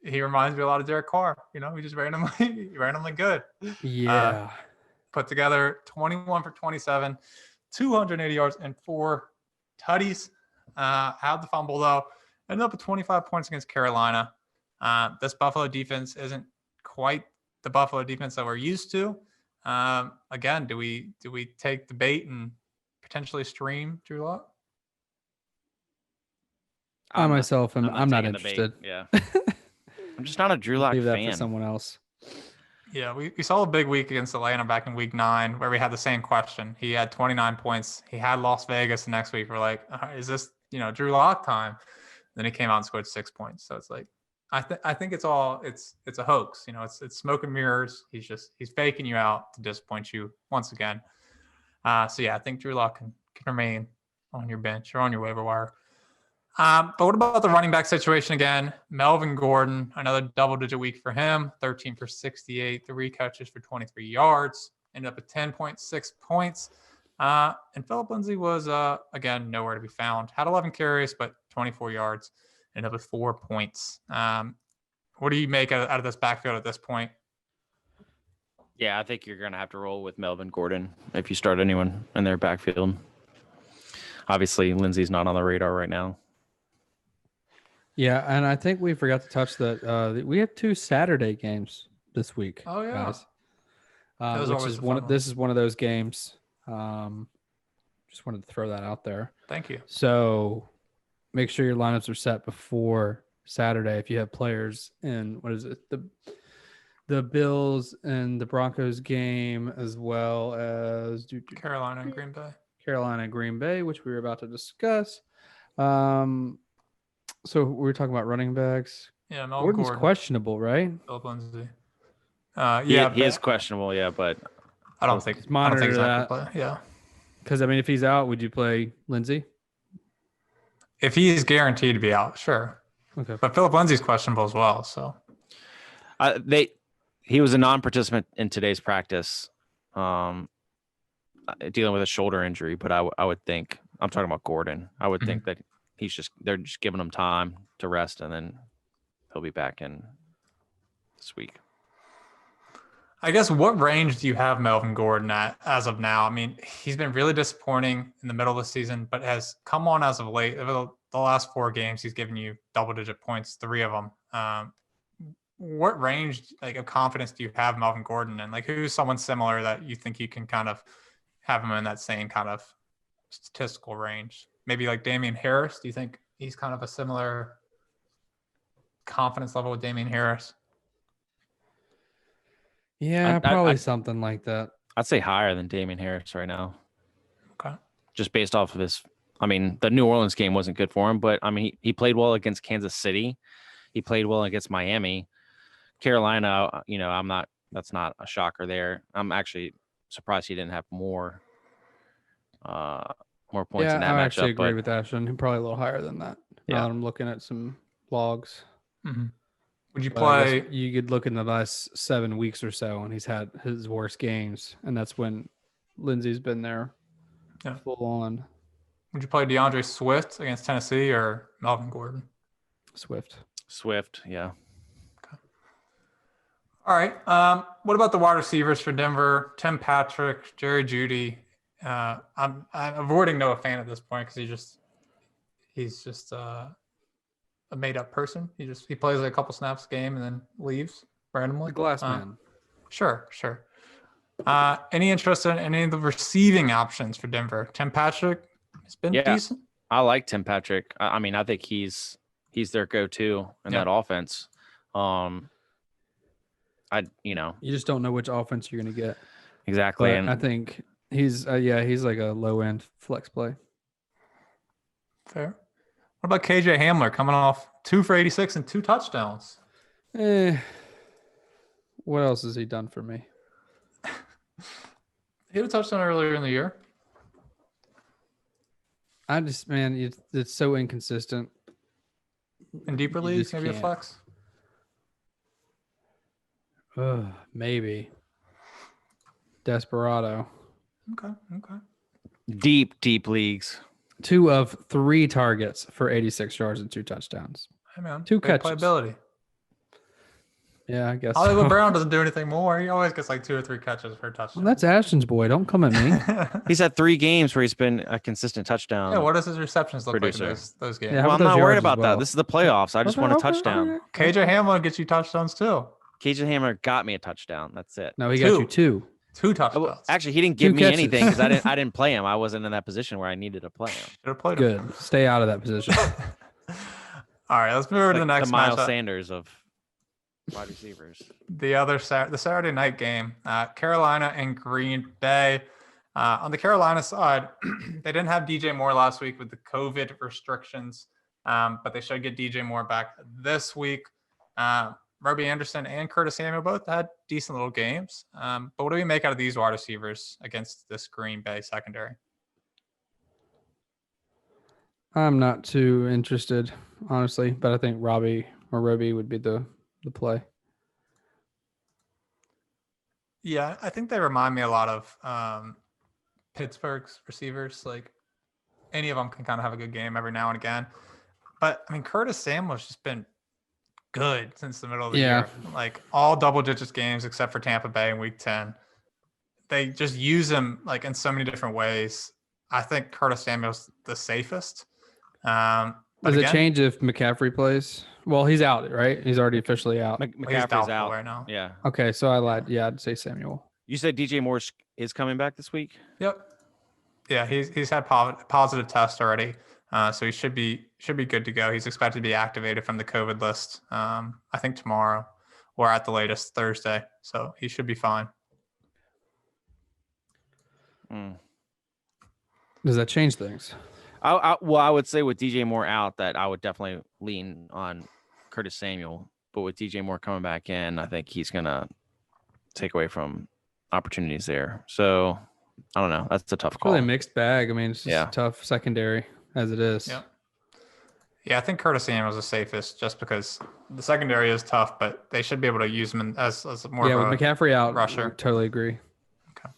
He reminds me a lot of Derek Carr. He just randomly good. Yeah. put together 21 for 27, 280 yards, and 4 tutties. Had the fumble, though. Ended up with 25 points against Carolina. This Buffalo defense isn't quite the Buffalo defense that we're used to. Again, do we take the bait and potentially stream Drew Lock? I'm not interested. Yeah. I'm just not a Drew Lock fan. Leave that for someone else. Yeah, we saw a big week against Atlanta back in week 9 where we had the same question. He had 29 points. He had Las Vegas the next week. We're like, is this, Drew Lock time? Then he came out and scored 6 points. So it's like, I think it's a hoax. It's smoke and mirrors. He's faking you out to disappoint you once again. So yeah, I think Drew Lock can remain on your bench or on your waiver wire. But what about the running back situation again? Melvin Gordon, another double-digit week for him, 13 for 68, 3 catches for 23 yards, ended up at 10.6 points. And Philip Lindsay was, again, nowhere to be found. Had 11 carries, but 24 yards, ended up with 4 points. What do you make out of this backfield at this point? Yeah, I think you're going to have to roll with Melvin Gordon if you start anyone in their backfield. Obviously, Lindsay's not on the radar right now. Yeah, and I think we forgot to touch that. We have 2 Saturday games this week. Oh yeah, guys. This is one of those games. Just wanted to throw that out there. Thank you. So make sure your lineups are set before Saturday. If you have players in the Bills and the Broncos game, as well as Carolina and Green Bay, which we were about to discuss. So we were talking about running backs. Yeah, Gordon's questionable, right? Philip Lindsay. He is questionable. Yeah, but I don't think monitor that. Yeah, because if he's out, would you play Lindsay? If he's guaranteed to be out, sure. Okay, but Philip Lindsay's questionable as well. So he was a non-participant in today's practice, dealing with a shoulder injury. But I would think, I'm talking about Gordon. I would think that they're just giving him time to rest, and then he'll be back in this week. I guess, what range do you have Melvin Gordon at as of now? I mean, he's been really disappointing in the middle of the season, but has come on as of late. Over the last 4 games, he's given you double-digit points, 3 of them. What range of confidence do you have Melvin Gordon in? Who's someone similar that you think you can kind of have him in that same kind of statistical range? Maybe like Damian Harris. Do you think he's kind of a similar confidence level with Damian Harris? Yeah, probably something like that. I'd say higher than Damian Harris right now. Okay. Just based off of his, the New Orleans game wasn't good for him, but he played well against Kansas City. He played well against Miami. Carolina, that's not a shocker there. I'm actually surprised he didn't have more points in that matchup. I actually agree with Ashton. Probably a little higher than that. Yeah. I'm looking at some logs. Mm-hmm. Would you play? You could look in the last 7 weeks or so, and he's had his worst games, and that's when Lindsay's been there full on. Would you play DeAndre Swift against Tennessee or Melvin Gordon? Swift, yeah. Okay. All right. What about the wide receivers for Denver? Tim Patrick, Jerry Jeudy. I'm avoiding Noah Fant at this point because he's just a made-up person. He plays a couple snaps a game and then leaves randomly. The glass man. Sure. Any interest in any of the receiving options for Denver? Tim Patrick has been decent. I like Tim Patrick. I think he's their go-to in that offense. You just don't know which offense you're going to get. Exactly. But I think he's like a low-end flex play. Fair. What about KJ Hamler coming off 2 for 86 and 2 touchdowns? What else has he done for me? He had a touchdown earlier in the year. It's so inconsistent. In deeper leagues, maybe a flex? Maybe. Desperado. Okay. Deep leagues. 2 of 3 targets for 86 yards and 2 touchdowns. Hey man, 2 catches. Playability. Yeah, I guess Hollywood Brown doesn't do anything more. He always gets like 2 or 3 catches per touchdown. Well, that's Ashton's boy. Don't come at me. He's had 3 games where he's been a consistent touchdown. Yeah, what does his receptions look like in those games? Yeah, well, I'm not worried about that. This is the playoffs. I just want a touchdown. KJ Hamler gets you touchdowns too. KJ Hamler got me a touchdown. That's it. No, he got you 2. 2 touchdowns. Well, actually, he didn't give me anything because I didn't play him. I wasn't in that position where I needed to play him. Should have played Good. him. Stay out of that position. All right, let's move over to the next the Miles matchup. Sanders of wide receivers. The Saturday night game, Carolina and Green Bay. On the Carolina side, they didn't have DJ Moore last week with the COVID restrictions, but they should get DJ Moore back this week. Robbie Anderson and Curtis Samuel both had decent little games. But what do we make out of these wide receivers against this Green Bay secondary? I'm not too interested, honestly, but I think Robbie would be the play. Yeah, I think they remind me a lot of Pittsburgh's receivers. Like any of them can kind of have a good game every now and again. But I mean, Curtis Samuel's just been good since the middle of the year. Like all double digits games except for Tampa Bay in week 10. They just use him like in so many different ways. I think Curtis Samuel's the safest. Does it change if McCaffrey plays? Well, he's out, right? He's already officially out. McCaffrey's out right now. Yeah. Okay, so I lied. Yeah, I'd say Samuel. You said DJ Moore is coming back this week? Yep. Yeah, he's had positive tests already, so he should be good to go. He's expected to be activated from the COVID list. I think tomorrow, or at the latest Thursday. So he should be fine. Does that change things? I would say with DJ Moore out that I would definitely lean on Curtis Samuel, but with DJ Moore coming back in, I think he's gonna take away from opportunities there. So I don't know. That's a tough call. Really a mixed bag. I mean, it's just a tough secondary as it is. Yeah, I think Curtis Samuel's the safest just because the secondary is tough, but they should be able to use him as more of a with McCaffrey out, rusher. I totally agree. Okay.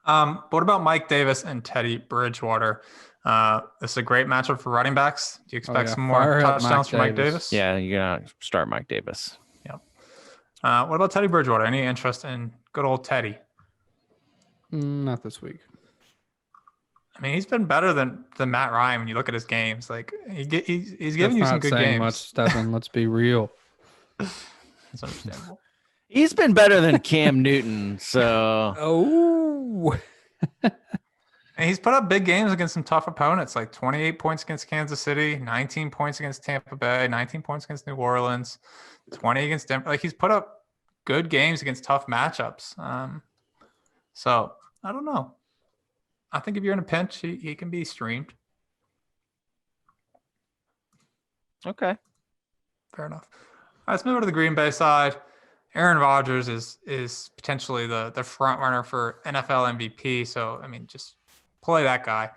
But what about Mike Davis and Teddy Bridgewater? This is a great matchup for running backs. Do you expect some more touchdowns from Mike Davis? Yeah, you're going to start Mike Davis. Yep. What about Teddy Bridgewater? Any interest in good old Teddy? Not this week. I mean, he's been better than Matt Ryan when you look at his games. Like he's giving you some good games. Much, Stephen. Let's be real. That's understandable. He's been better than Cam Newton. So. And he's put up big games against some tough opponents, like 28 points against Kansas City, 19 points against Tampa Bay, 19 points against New Orleans, 20 against Denver. Like he's put up good games against tough matchups. So I don't know. I think if you're in a pinch, he can be streamed. Okay. Fair enough. All right, let's move over to the Green Bay side. Aaron Rodgers is potentially the front runner for NFL MVP. So, I mean, just play that guy.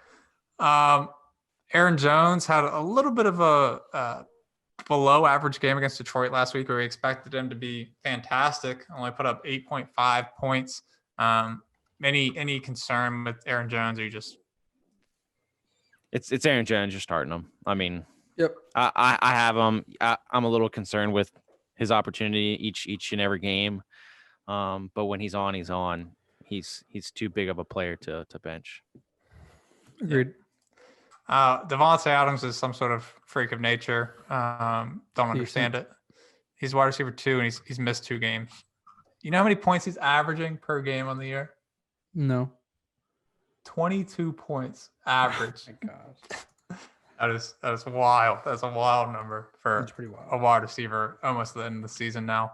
Aaron Jones had a little bit of a below average game against Detroit last week where we expected him to be fantastic. Only put up 8.5 points. Any concern with Aaron Jones, or you just it's Aaron Jones, you're starting him. I mean, yep. I have him. I'm a little concerned with his opportunity each and every game. But when he's on, he's too big of a player to bench. Agreed. Devontae Adams is some sort of freak of nature. Don't understand it. He's wide receiver 2 and he's missed 2 games. You know how many points he's averaging per game on the year? No. 22 points average. Oh my gosh. That is wild. That's a wild number for That's pretty wild. a wide receiver almost at the end of the season now.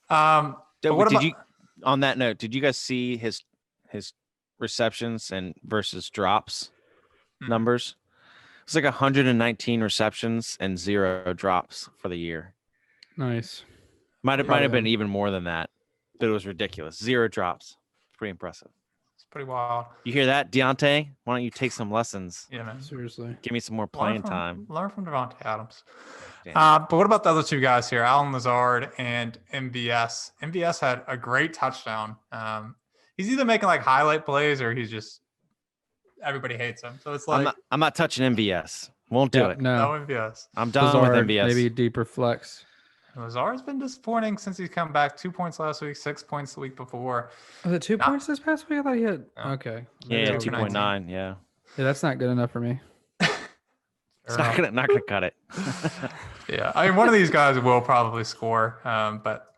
On that note, did you guys see his receptions and versus drops numbers? It's like 119 receptions and 0 drops for the year. Nice. Might have been even more than that, but it was ridiculous. 0 drops. Pretty impressive. It's pretty wild. You hear that, Deontay? Why don't you take some lessons? Yeah, man. Seriously. Give me some more playing time. Learn from Devontae Adams. But what about the other 2 guys here, Allen Lazard and MVS? MVS had a great touchdown. He's either making like highlight plays or he's just everybody hates him. So it's like I'm not touching MVS. Won't do it. No. MVS. I'm done Lazard, with MVS. Maybe a deeper flex. Lazard's been disappointing since he's come back. 2 points last week, 6 points the week before. Was it 2 points this past week? I thought he had. No. Okay. Yeah, 2.9. Yeah. Yeah, that's not good enough for me. It's not gonna cut it. Yeah, I mean, one of these guys will probably score, but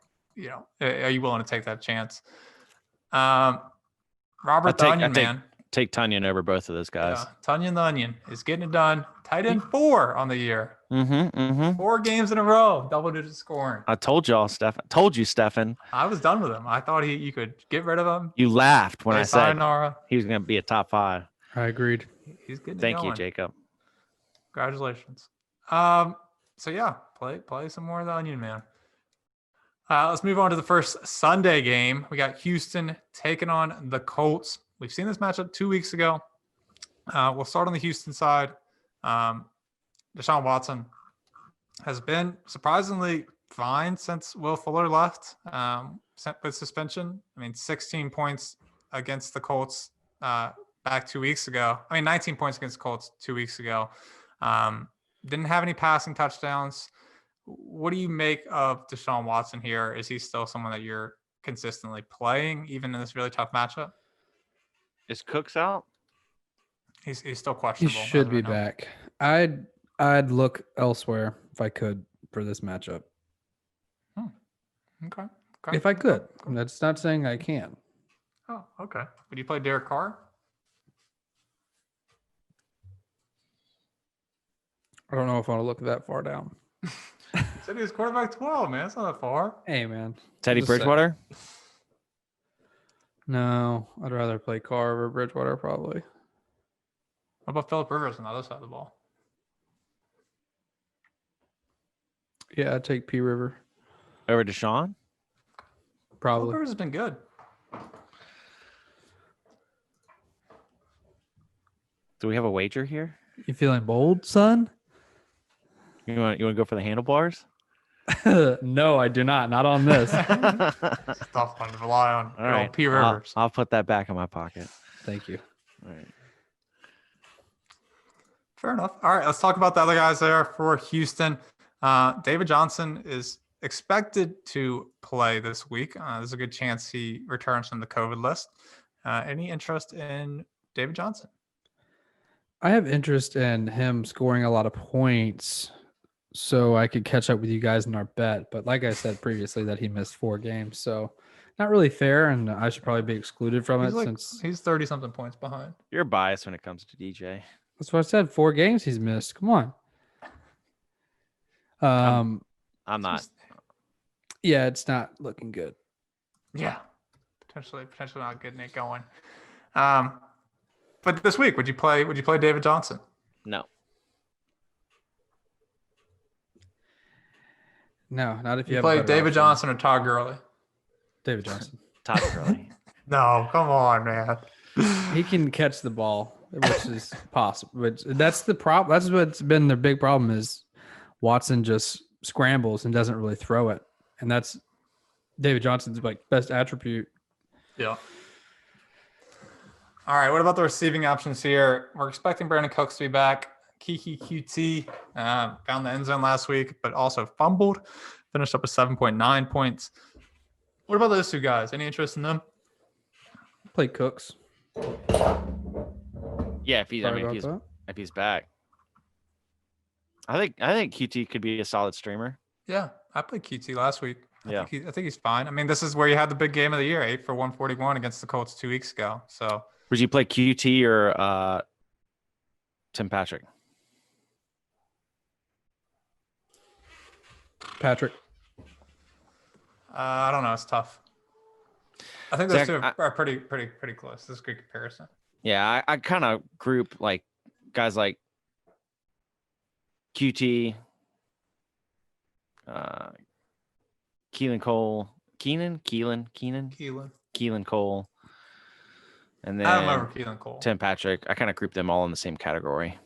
are you willing to take that chance? Robert the Onion Man. Take Tunyon over both of those guys. Yeah, Tunyon the Onion is getting it done. Tight end 4 on the year. 4 games in a row, double-digit scoring. I told y'all, Stefan. Told you, Stefan. I was done with him. I thought you could get rid of him. You laughed when I said sayonara. he was going to be a top 5. I agreed. He's good. Thank you, Jacob. Congratulations. So yeah, play some more of the Onion Man. Let's move on to the first Sunday game. We got Houston taking on the Colts. We've seen this matchup 2 weeks ago. We'll start on the Houston side. Deshaun Watson has been surprisingly fine since Will Fuller left with suspension. I mean, 16 points against the Colts back 2 weeks ago. 19 points against the Colts 2 weeks ago. Didn't have any passing touchdowns. What do you make of Deshaun Watson here? Is he still someone that you're consistently playing, even in this really tough matchup? Is Cooks out? He's still questionable. He should be back. I'd look elsewhere if I could for this matchup. Okay. If I could. That's not saying I can. Oh, okay. Would you play Derek Carr? I don't know if I want to look that far down. He said he was quarterback 12, man. That's not that far. Hey, man. Teddy Bridgewater? No, I'd rather play Carr over Bridgewater probably. What about Phillip Rivers on the other side of the ball? Yeah, I'd take P. River. Over Deshaun? Probably. Phillip Rivers has been good. Do we have a wager here? You feeling bold, son? You want to go for the handlebars? No, I do not. Not on this. It's a tough one to rely on. All right. P. Rivers. I'll put that back in my pocket. Thank you. All right. Fair enough. All right, let's talk about the other guys there for Houston. David Johnson is expected to play this week. There's a good chance he returns from the COVID list. Any interest in David Johnson? I have interest in him scoring a lot of points so I could catch up with you guys in our bet. But like I said previously, that he missed 4 games. So not really fair, and I should probably be excluded from it since he's 30-something points behind. You're biased when it comes to DJ. That's what I said. 4 games he's missed. Come on. I'm not. Yeah, it's not looking good. Yeah, potentially not getting it going. But this week, would you play David Johnson? No. No, not if you play David Johnson or Todd Gurley. David Johnson. Todd Gurley. No, come on, man. He can catch the ball, which is possible. But that's the problem. That's what's been the big problem is Watson just scrambles and doesn't really throw it, and that's David Johnson's best attribute. Yeah. All right. What about the receiving options here? We're expecting Brandon Cooks to be back. Kiki QT found the end zone last week, but also fumbled. Finished up with 7.9 points. What about those two guys? Any interest in them? Play Cooks. Yeah, if he's back. I think QT could be a solid streamer. Yeah, I played QT last week. I think he's fine. I mean, this is where you had the big game of the year, 8 for 141 against the Colts 2 weeks ago. So would you play QT or Tim Patrick? Patrick. I don't know. It's tough. I think those two are pretty close. This is a good comparison. Yeah, I kind of group like guys like QT, Keelan Cole, Keelan Cole, and then I remember Keelan Cole, Tim Patrick. I kind of group them all in the same category.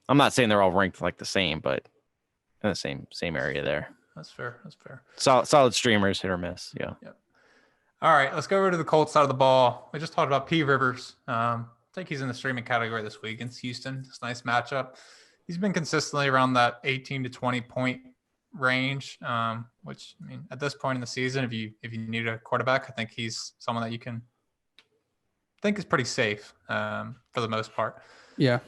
I'm not saying they're all ranked like the same, but in the same area there. That's fair. Solid streamers, hit or miss. Yeah. Yep. All right, let's go over to the Colts side of the ball. We just talked about P. Rivers. I think he's in the streaming category this week against Houston. It's a nice matchup. He's been consistently around that 18 to 20 point range, which I mean, at this point in the season, if you need a quarterback, I think he's someone that you can think is pretty safe for the most part. Yeah.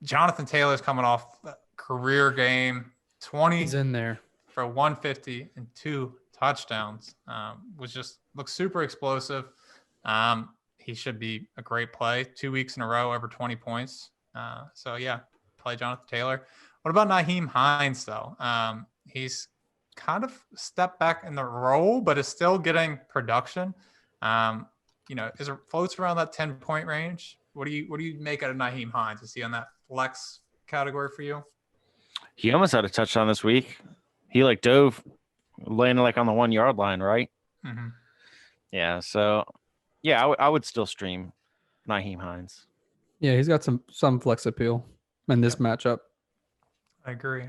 Jonathan Taylor's coming off a career game, 20. He's in there for 150 and 2 touchdowns, looks super explosive. He should be a great play. 2 weeks in a row, over 20 points. So yeah, play Jonathan Taylor. What about Nyheim Hines though? He's kind of stepped back in the role, but is still getting production. Is it floats around that 10-point range? What do you make out of Nyheim Hines? Is he on that flex category for you? He almost had a touchdown this week. He dove, landed on the 1 yard line, right? Mm-hmm. Yeah. So, yeah, I would still stream Nyheim Hines. Yeah, he's got some flex appeal in this matchup. I agree.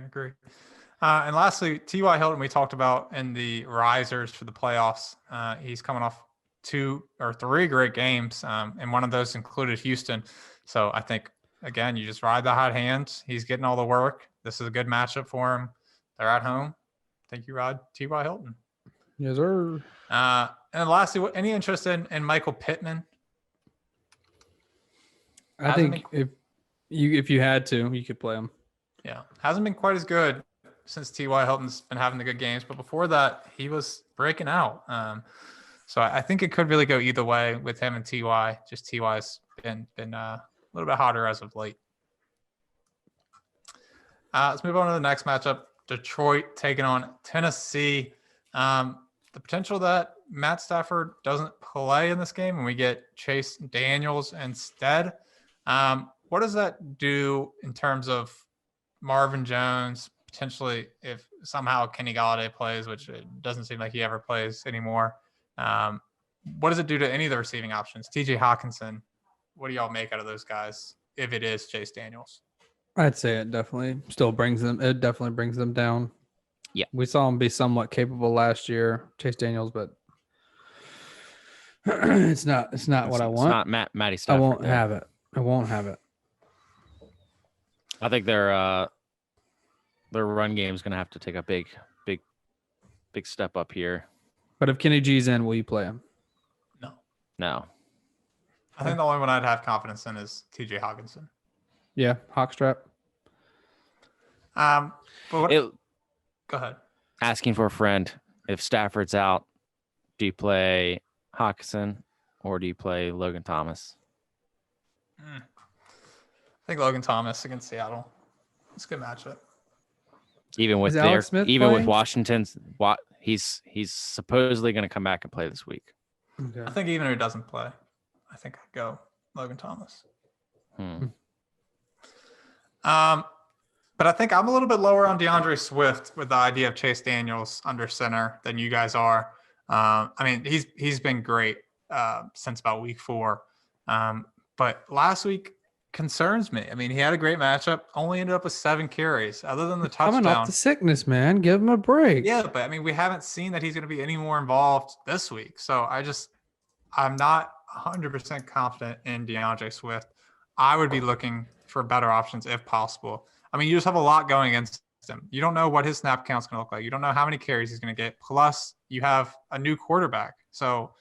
And lastly, T.Y. Hilton, we talked about in the risers for the playoffs. He's coming off 2 or 3 great games, and one of those included Houston. So I think, again, you just ride the hot hand. He's getting all the work. This is a good matchup for him. They're at home. Thank you, Rod. T.Y. Hilton. Yes, sir. And lastly, any interest in Michael Pittman? I think if you had to, you could play him. Yeah. Hasn't been quite as good since T.Y. Hilton's been having the good games. But before that, he was breaking out. So I think it could really go either way with him and T.Y. Just T.Y.'s been a little bit hotter as of late. Let's move on to the next matchup. Detroit taking on Tennessee. The potential that Matt Stafford doesn't play in this game and we get Chase Daniels instead. What does that do in terms of Marvin Jones, potentially if somehow Kenny Golladay plays, which it doesn't seem like he ever plays anymore? What does it do to any of the receiving options? TJ Hawkinson, what do y'all make out of those guys if it is Chase Daniels? I'd say it definitely brings them down. Yeah. We saw him be somewhat capable last year, Chase Daniels, but it's not what I want. It's not Matty Stafford. I won't have it. I think their run game is going to have to take a big step up here. But if Kenny G's in, will you play him? No. I think the only one I'd have confidence in is TJ Hawkinson. Yeah, Hawkstrap. Go ahead. Asking for a friend. If Stafford's out, do you play Hawkinson or do you play Logan Thomas? I think Logan Thomas against Seattle. It's a good matchup. Even with with Washington's, he's supposedly going to come back and play this week. Okay. I think even if he doesn't play, I think I'd go Logan Thomas. But I think I'm a little bit lower on DeAndre Swift with the idea of Chase Daniels under center than you guys are. I mean, he's been great since about week 4. But last week concerns me. I mean, he had a great matchup, only ended up with 7 carries. Other than the touchdown. Coming off the sickness, man. Give him a break. Yeah, but I mean, we haven't seen that he's going to be any more involved this week. So I'm not 100% confident in DeAndre Swift. I would be looking for better options if possible. I mean, you just have a lot going against him. You don't know what his snap count's going to look like. You don't know how many carries he's going to get. Plus, you have a new quarterback. So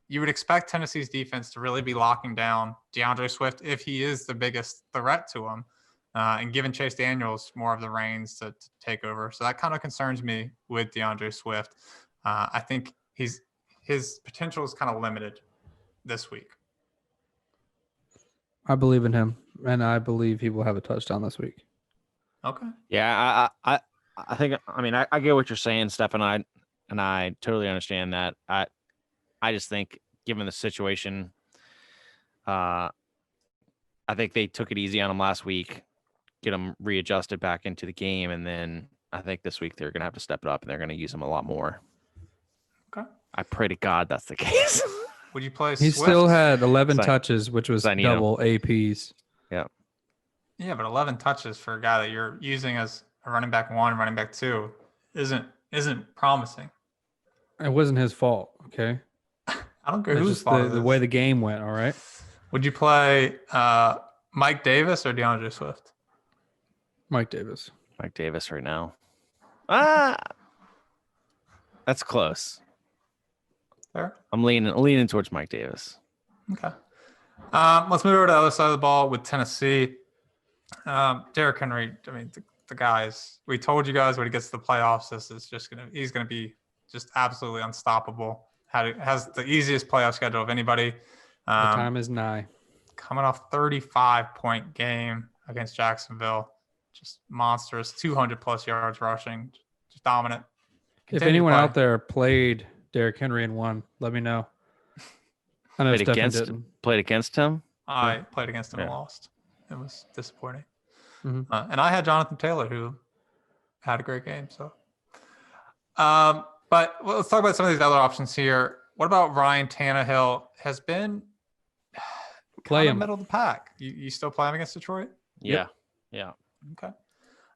you would expect Tennessee's defense to really be locking down DeAndre Swift if he is the biggest threat to him, and giving Chase Daniels more of the reins to take over. So that kind of concerns me with DeAndre Swift. I think his potential is kind of limited this week. I believe in him, and I believe he will have a touchdown this week. Okay. Yeah, I think. I mean, I get what you're saying, Steph, and I totally understand that. I just think, given the situation, I think they took it easy on him last week, get him readjusted back into the game, and then I think this week they're going to have to step it up and they're going to use him a lot more. Okay. I pray to God that's the case. Would you play He Swift? still had 11 touches, which was double APs. Yeah. Yeah, but 11 touches for a guy that you're using as a running back 1, running back 2 isn't promising. It wasn't his fault, okay? I don't care whose fault it is. The way the game went, all right? Would you play Mike Davis or DeAndre Swift? Mike Davis. Mike Davis right now. That's close. Fair. I'm leaning towards Mike Davis. Okay. Let's move over to the other side of the ball with Tennessee. Derrick Henry, I mean, the guys, we told you guys when he gets to the playoffs, he's going to be just absolutely unstoppable. Has the easiest playoff schedule of anybody. The time is nigh. Coming off 35-point game against Jacksonville. Just monstrous, 200+ yards rushing, just dominant. If anyone out there played Derrick Henry and won, let me know. I know played against him. I played against him and lost. It was disappointing. Mm-hmm. And I had Jonathan Taylor, who had a great game. So, but let's talk about some of these other options here. What about Ryan Tannehill? Has been play him middle of the pack. You still play him against Detroit? Yeah. Okay.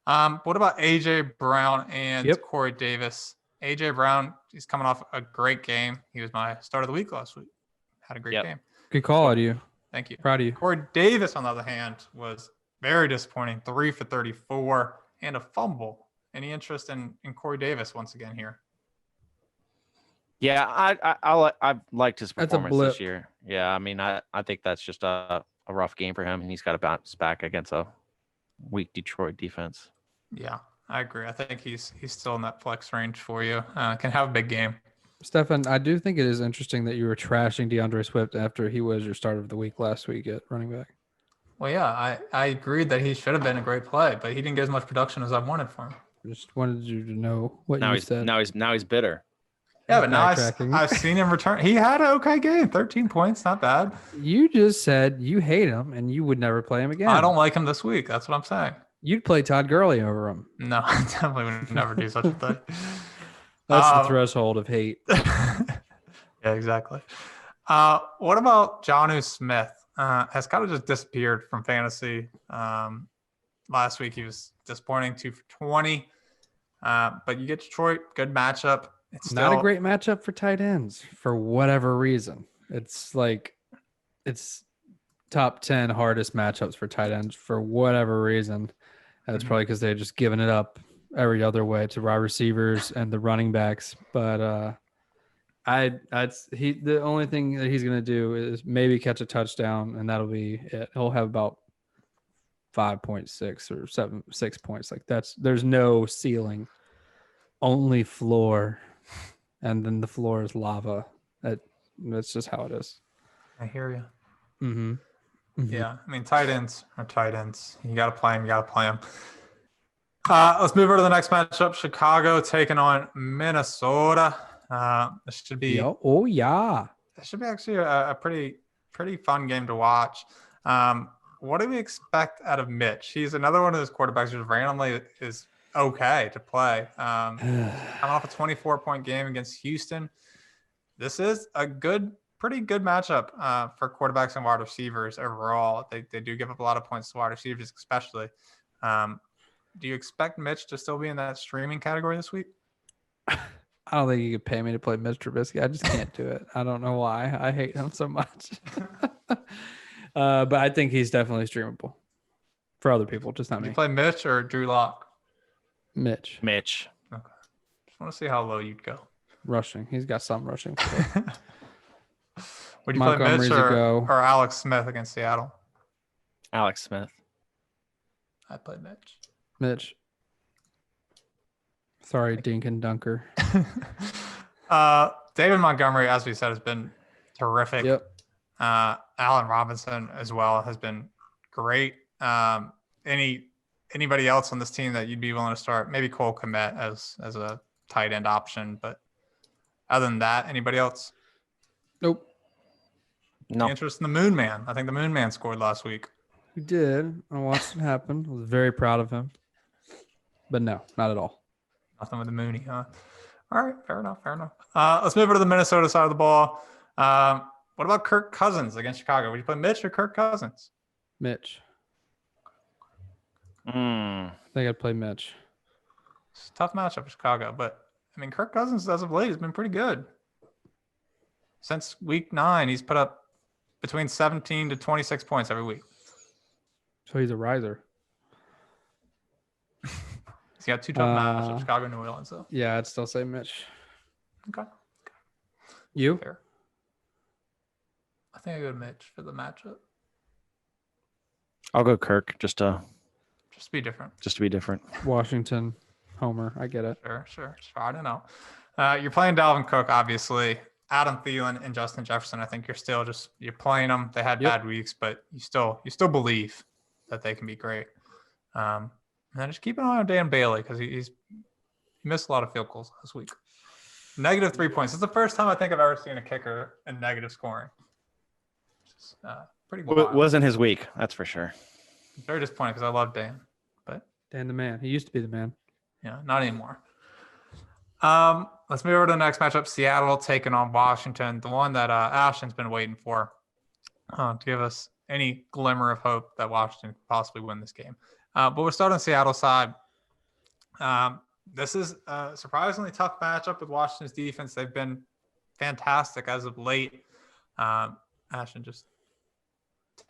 What about AJ Brown and Corey Davis? AJ Brown, he's coming off a great game. He was my start of the week last week. Had a great game. Good call out of you. Thank you. Proud of you. Corey Davis, on the other hand, was very disappointing. 3 for 34 and a fumble. Any interest in Corey Davis once again here? Yeah, I liked his performance this year. Yeah, I mean, I think that's just a rough game for him, and he's got to bounce back against a weak Detroit defense. Yeah, I agree. I think he's still in that flex range for you. Can have a big game. Stefan, I do think it is interesting that you were trashing DeAndre Swift after he was your starter of the week last week at running back. Well, yeah, I agreed that he should have been a great play, but he didn't get as much production as I wanted from him. Just wanted you to know what you said. Now he's bitter. Yeah, but now I've seen him return. He had an okay game, 13 points, not bad. You just said you hate him and you would never play him again. I don't like him this week. That's what I'm saying. You'd play Todd Gurley over him. No, I definitely would never do such a thing. That's the threshold of hate. Yeah, exactly. What about Jonnu Smith? Has kind of just disappeared from fantasy. Last week he was disappointing, 2 for 20. But you get Detroit, good matchup. It's not a great matchup for tight ends for whatever reason. It's top 10 hardest matchups for tight ends for whatever reason. And it's probably because they're just giving it up every other way to wide receivers and the running backs. But the only thing that he's gonna do is maybe catch a touchdown, and that'll be it. He'll have about 5.6 or 6 points. Like there's no ceiling, only floor, and then the floor is lava. That's just how it is. I hear you. Mm-hmm. Mm-hmm. Yeah, I mean, tight ends are tight ends. You got to play them. Let's move over to the next matchup. Chicago taking on Minnesota. This should be. Oh yeah. This should be actually a pretty fun game to watch. What do we expect out of Mitch? He's another one of those quarterbacks who randomly is okay to play. Coming off a 24-point game against Houston. This is a pretty good matchup for quarterbacks and wide receivers overall. They do give up a lot of points to wide receivers, especially. Do you expect Mitch to still be in that streaming category this week? I don't think you could pay me to play Mitch Trubisky. I just can't do it. I don't know why. I hate him so much. But I think he's definitely streamable for other people, just not me. You play Mitch or Drew Lock? Mitch. Okay. Just want to see how low you'd go. Rushing. He's got some rushing. Would you play Mitch or Alex Smith against Seattle? Alex Smith. I'd play Mitch. Sorry, Dink and Dunker. David Montgomery, as we said, has been terrific. Yep. Allen Robinson as well has been great. Anybody else on this team that you'd be willing to start? Maybe Cole Kmet as a tight end option, but other than that, anybody else? Nope. No. Interest in the Moon Man. I think the Moon Man scored last week. He did. I watched it happen. I was very proud of him. But no, not at all. Nothing with the Mooney, huh? All right, fair enough. Let's move over to the Minnesota side of the ball. What about Kirk Cousins against Chicago? Would you play Mitch or Kirk Cousins? Mitch. I think I'd play Mitch. It's a tough matchup for Chicago, but I mean, Kirk Cousins as of late has been pretty good. Since week 9, he's put up between 17 to 26 points every week. So he's a riser. He's got two tough matchups, Chicago, New Orleans, though. Yeah, I'd still say Mitch. Okay. You? Fair. I think I go Mitch for the matchup. I'll go Kirk just to be different. Just to be different. Washington, Homer. I get it. Sure. I don't know. You're playing Dalvin Cook, obviously. Adam Thielen and Justin Jefferson. I think you're playing them. They had bad weeks, but you still believe that they can be great. And then just keep an eye on Dan Bailey because he missed a lot of field goals this week. Negative 3 points. It's the first time I think I've ever seen a kicker in negative scoring. Just, pretty wild. Wasn't his week, that's for sure. Very disappointed because I love Dan, but Dan the man. He used to be the man. Yeah, not anymore. Let's move over to the next matchup. Seattle taking on Washington, the one that Ashton's been waiting for to give us any glimmer of hope that Washington could possibly win this game. But we'll start on Seattle side. This is a surprisingly tough matchup with Washington's defense. They've been fantastic as of late. Ashton, just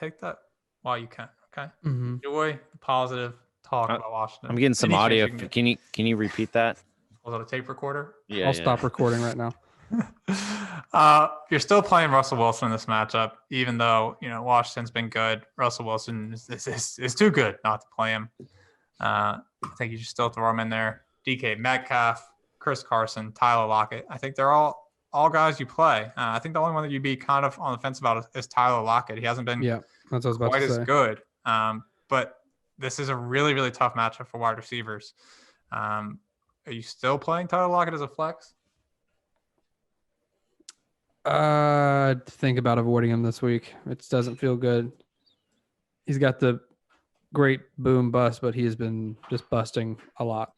take that while you can, okay? Mm-hmm. Enjoy the positive talk about Washington. I'm getting some audio. Can you repeat that? Was it a tape recorder? Yeah. I'll stop recording right now. You're still playing Russell Wilson in this matchup, even though Washington's been good. Russell Wilson is too good not to play him. I think you should still throw him in there. DK Metcalf, Chris Carson, Tyler Lockett. I think they're all guys you play. I think the only one that you'd be kind of on the fence about is Tyler Lockett. He hasn't been that's what I was about quite to as say. good. But this is a really, really tough matchup for wide receivers. Are you still playing Tyler Lockett as a flex? Think about avoiding him this week. It doesn't feel good. He's got the great boom bust, but he has been just busting a lot.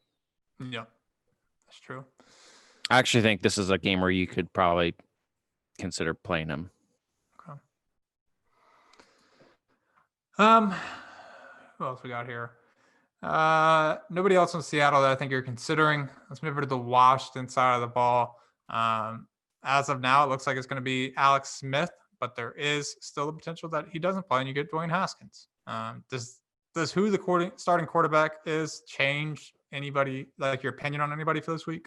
Yeah, that's true. I actually think this is a game where you could probably consider playing him. Okay. Who else we got here? Nobody else in Seattle that I think you're considering. Let's move over to the Washington side of the ball. As of now, it looks like it's going to be Alex Smith, but there is still the potential that he doesn't play and you get Dwayne Haskins. Does who the starting quarterback is change anybody, like your opinion on anybody for this week?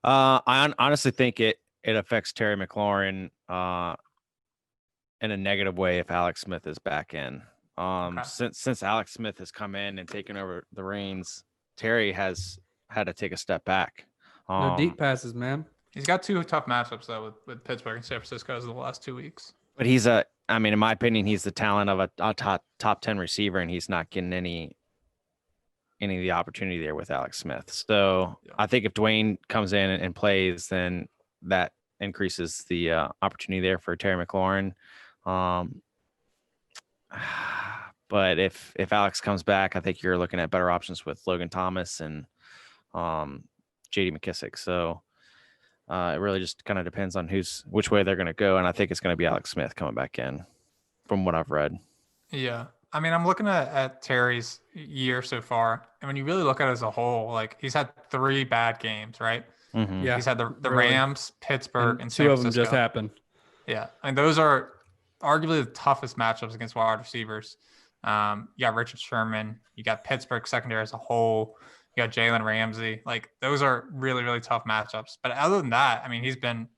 I honestly think it affects Terry McLaurin in a negative way if Alex Smith is back in. Okay. Since Alex Smith has come in and taken over the reins, Terry has had to take a step back. No deep passes, man. He's got two tough matchups though with Pittsburgh and San Francisco in the last 2 weeks. But in my opinion, he's the talent of a top 10 receiver, and he's not getting any of the opportunity there with Alex Smith. So yeah. I think if Dwayne comes in and plays, then that increases the opportunity there for Terry McLaurin. But if Alex comes back, I think you're looking at better options with Logan Thomas and J.D. McKissic. So it really just kind of depends on which way they're going to go, and I think it's going to be Alex Smith coming back in, from what I've read. Yeah, I mean, I'm looking at Terry's year so far, and when you really look at it as a whole, like he's had 3 bad games, right? Mm-hmm. Yeah, he's had the Rams, Pittsburgh, and San 2 Francisco. of them just happened. Yeah, I mean those are arguably the toughest matchups against wide receivers. You got Richard Sherman, you got Pittsburgh secondary as a whole, you got Jalen Ramsey. Like those are really, really tough matchups. But other than that, I mean, he's been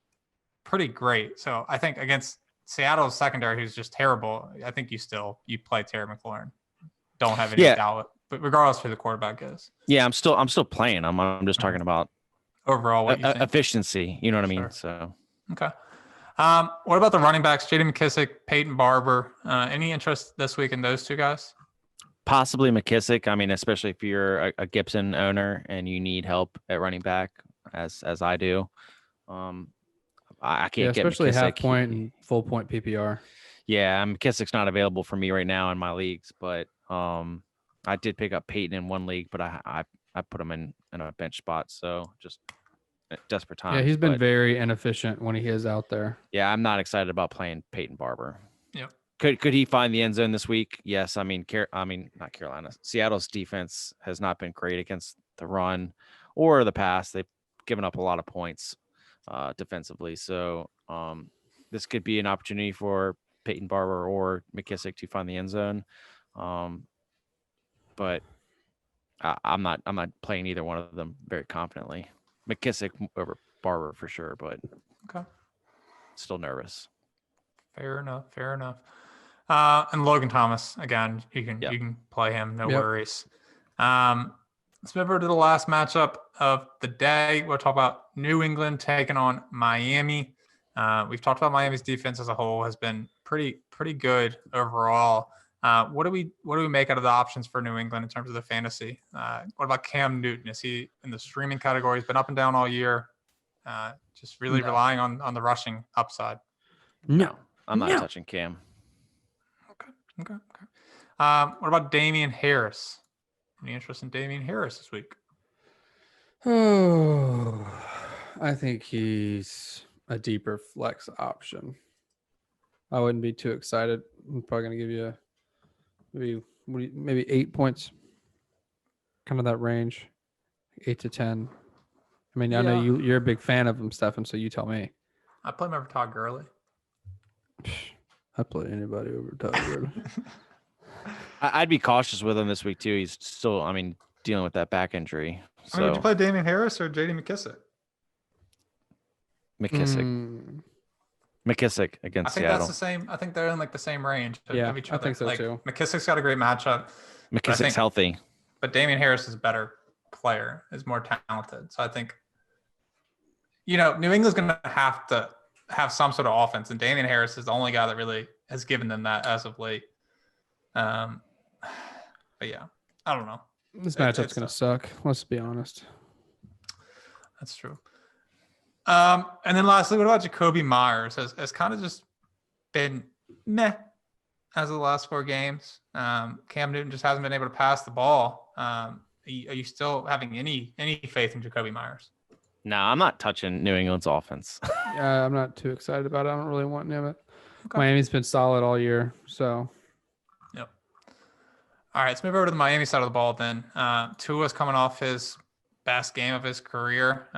pretty great. So I think against Seattle's secondary, who's just terrible, I think you play Terry McLaurin. Don't have any doubt. But regardless who the quarterback is. Yeah, I'm still playing. I'm just talking about overall what you think. Efficiency. You know what I mean? Sure. So okay. What about the running backs, J.D. McKissic, Peyton Barber? Any interest this week in those 2 guys? Possibly McKissic. I mean, especially if you're a Gibson owner and you need help at running back, as I do. I can't get especially McKissic. half point and full point PPR. Yeah, McKissic's not available for me right now in my leagues, but I did pick up Peyton in one league, but I put him in a bench spot, so just desperate times. Yeah, he's been very inefficient when he is out there. Yeah, I'm not excited about playing Peyton Barber. Yep. Could he find the end zone this week? Yes. I mean, not Carolina. Seattle's defense has not been great against the run or the pass. They've given up a lot of points defensively. So this could be an opportunity for Peyton Barber or McKissic to find the end zone. But I'm not playing either one of them very confidently. McKissic over Barber for sure, but okay, still nervous. Fair enough. And Logan Thomas again. You can play him, no worries. Let's move over to the last matchup of the day. We'll talk about New England taking on Miami. We've talked about Miami's defense as a whole has been pretty good overall. What do we make out of the options for New England in terms of the fantasy? What about Cam Newton? Is he in the streaming category? He's been up and down all year. Just really relying on the rushing upside. No, I'm not touching Cam. Okay. What about Damian Harris? Any interest in Damian Harris this week? Oh, I think he's a deeper flex option. I wouldn't be too excited. I'm probably going to give you maybe 8 points, kind of that range, 8 to 10. I mean, I know you're a big fan of him, Stefan, so you tell me. I play him over Todd Gurley. I play anybody over Todd Gurley. I'd be cautious with him this week too. He's still, dealing with that back injury. So would you play Damian Harris or J.D. McKissic? McKissic against Seattle. That's the same. I think they're in like the same range of each other. I think so too. McKissic's got a great matchup. McKissic's healthy. But Damian Harris is a better player, is more talented. So I think, New England's going to have to have some sort of offense, and Damian Harris is the only guy that really has given them that as of late. But yeah, I don't know. This matchup's going to suck. Let's be honest. That's true. And then lastly, what about Jakobi Meyers? Has kind of just been meh as of the last 4 games. Cam Newton just hasn't been able to pass the ball. Are you still having any faith in Jakobi Meyers? No, I'm not touching New England's offense. Yeah, I'm not too excited about it. I don't really want him. Okay. Miami's been solid all year, so. Yep. All right, let's move over to the Miami side of the ball then. Tua's coming off his best game of his career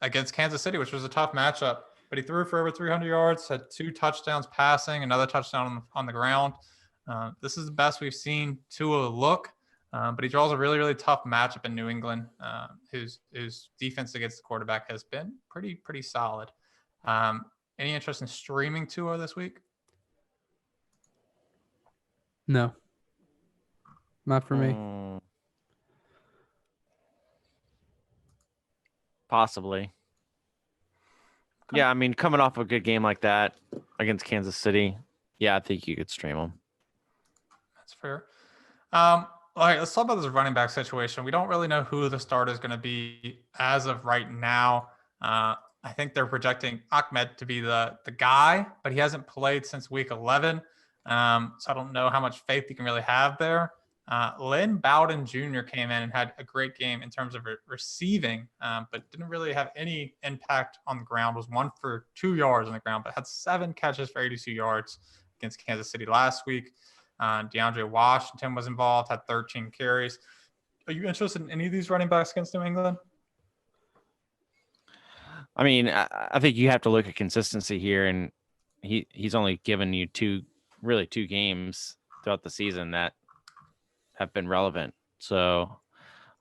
against Kansas City, which was a tough matchup. But he threw for over 300 yards, had 2 touchdowns passing, another touchdown on the ground. This is the best we've seen Tua look. But he draws a really, really tough matchup in New England, whose defense against the quarterback has been pretty solid. Any interest in streaming Tua this week? No, not for me. Possibly. Okay. Yeah, coming off a good game like that against Kansas City, I think you could stream him. That's fair. All right, let's talk about this running back situation. We don't really know who the starter is going to be as of right now. I think they're projecting Ahmed to be the guy, but he hasn't played since week 11. So I don't know how much faith you can really have there. Lynn Bowden Jr. came in and had a great game in terms of receiving, but didn't really have any impact on the ground. Was 1 for 2 yards on the ground, but had 7 catches for 82 yards against Kansas City last week. DeAndre Washington was involved, had 13 carries. Are you interested in any of these running backs against New England? I think you have to look at consistency here, and he's only given you 2 games throughout the season that have been relevant. So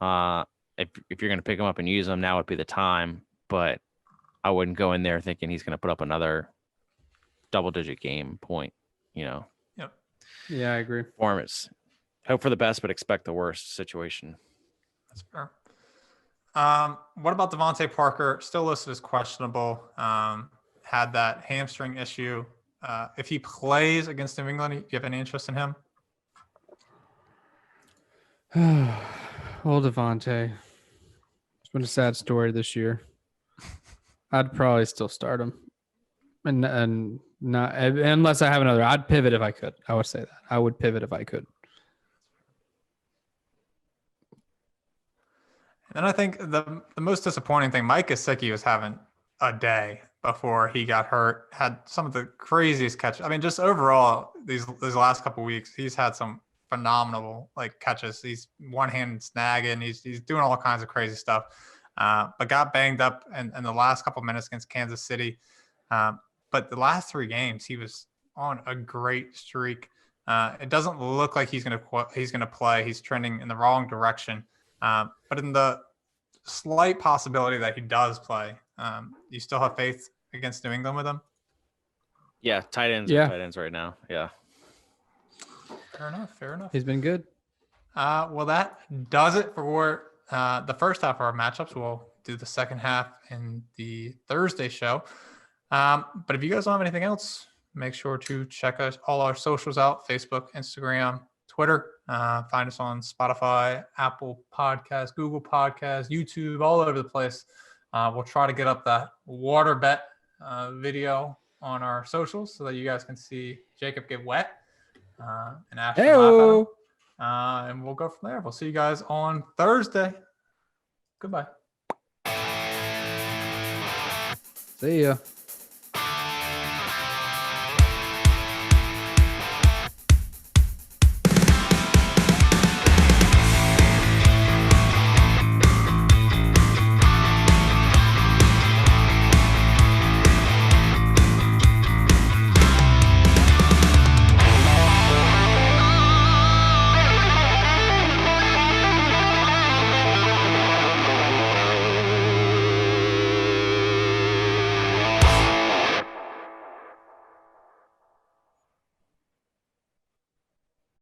if you're going to pick him up and use him, now would be the time. But I wouldn't go in there thinking he's going to put up another double-digit game point, Yep. Yeah, I agree. Performance. Hope for the best, but expect the worst situation. That's fair. What about Devontae Parker? Still listed as questionable. Had that hamstring issue. If he plays against New England, do you have any interest in him? Old Devontae. It's been a sad story this year. I'd probably still start him. And not unless I have another. I'd pivot if I could. I would say that. I would pivot if I could. And then I think the most disappointing thing, Mike Gesicki was having a day before he got hurt. Had some of the craziest catches. Just overall, these last couple of weeks, he's had some phenomenal catches. He's one-handed snagging. He's doing all kinds of crazy stuff. But got banged up in the last couple of minutes against Kansas City. But the last 3 games, he was on a great streak. It doesn't look like he's gonna play. He's trending in the wrong direction. But in the slight possibility that he does play, you still have faith against New England with him? Yeah, tight ends are tight ends right now. Yeah. Fair enough. He's been good. Well, that does it for the first half of our matchups. We'll do the second half in the Thursday show. But if you guys don't have anything else, make sure to check us all our socials out: Facebook, Instagram, Twitter. Find us on Spotify, Apple Podcasts, Google Podcasts, YouTube, all over the place. We'll try to get up that water bet video on our socials so that you guys can see Jacob get wet and Ashton laugh at him. And we'll go from there. We'll see you guys on Thursday. Goodbye. See ya.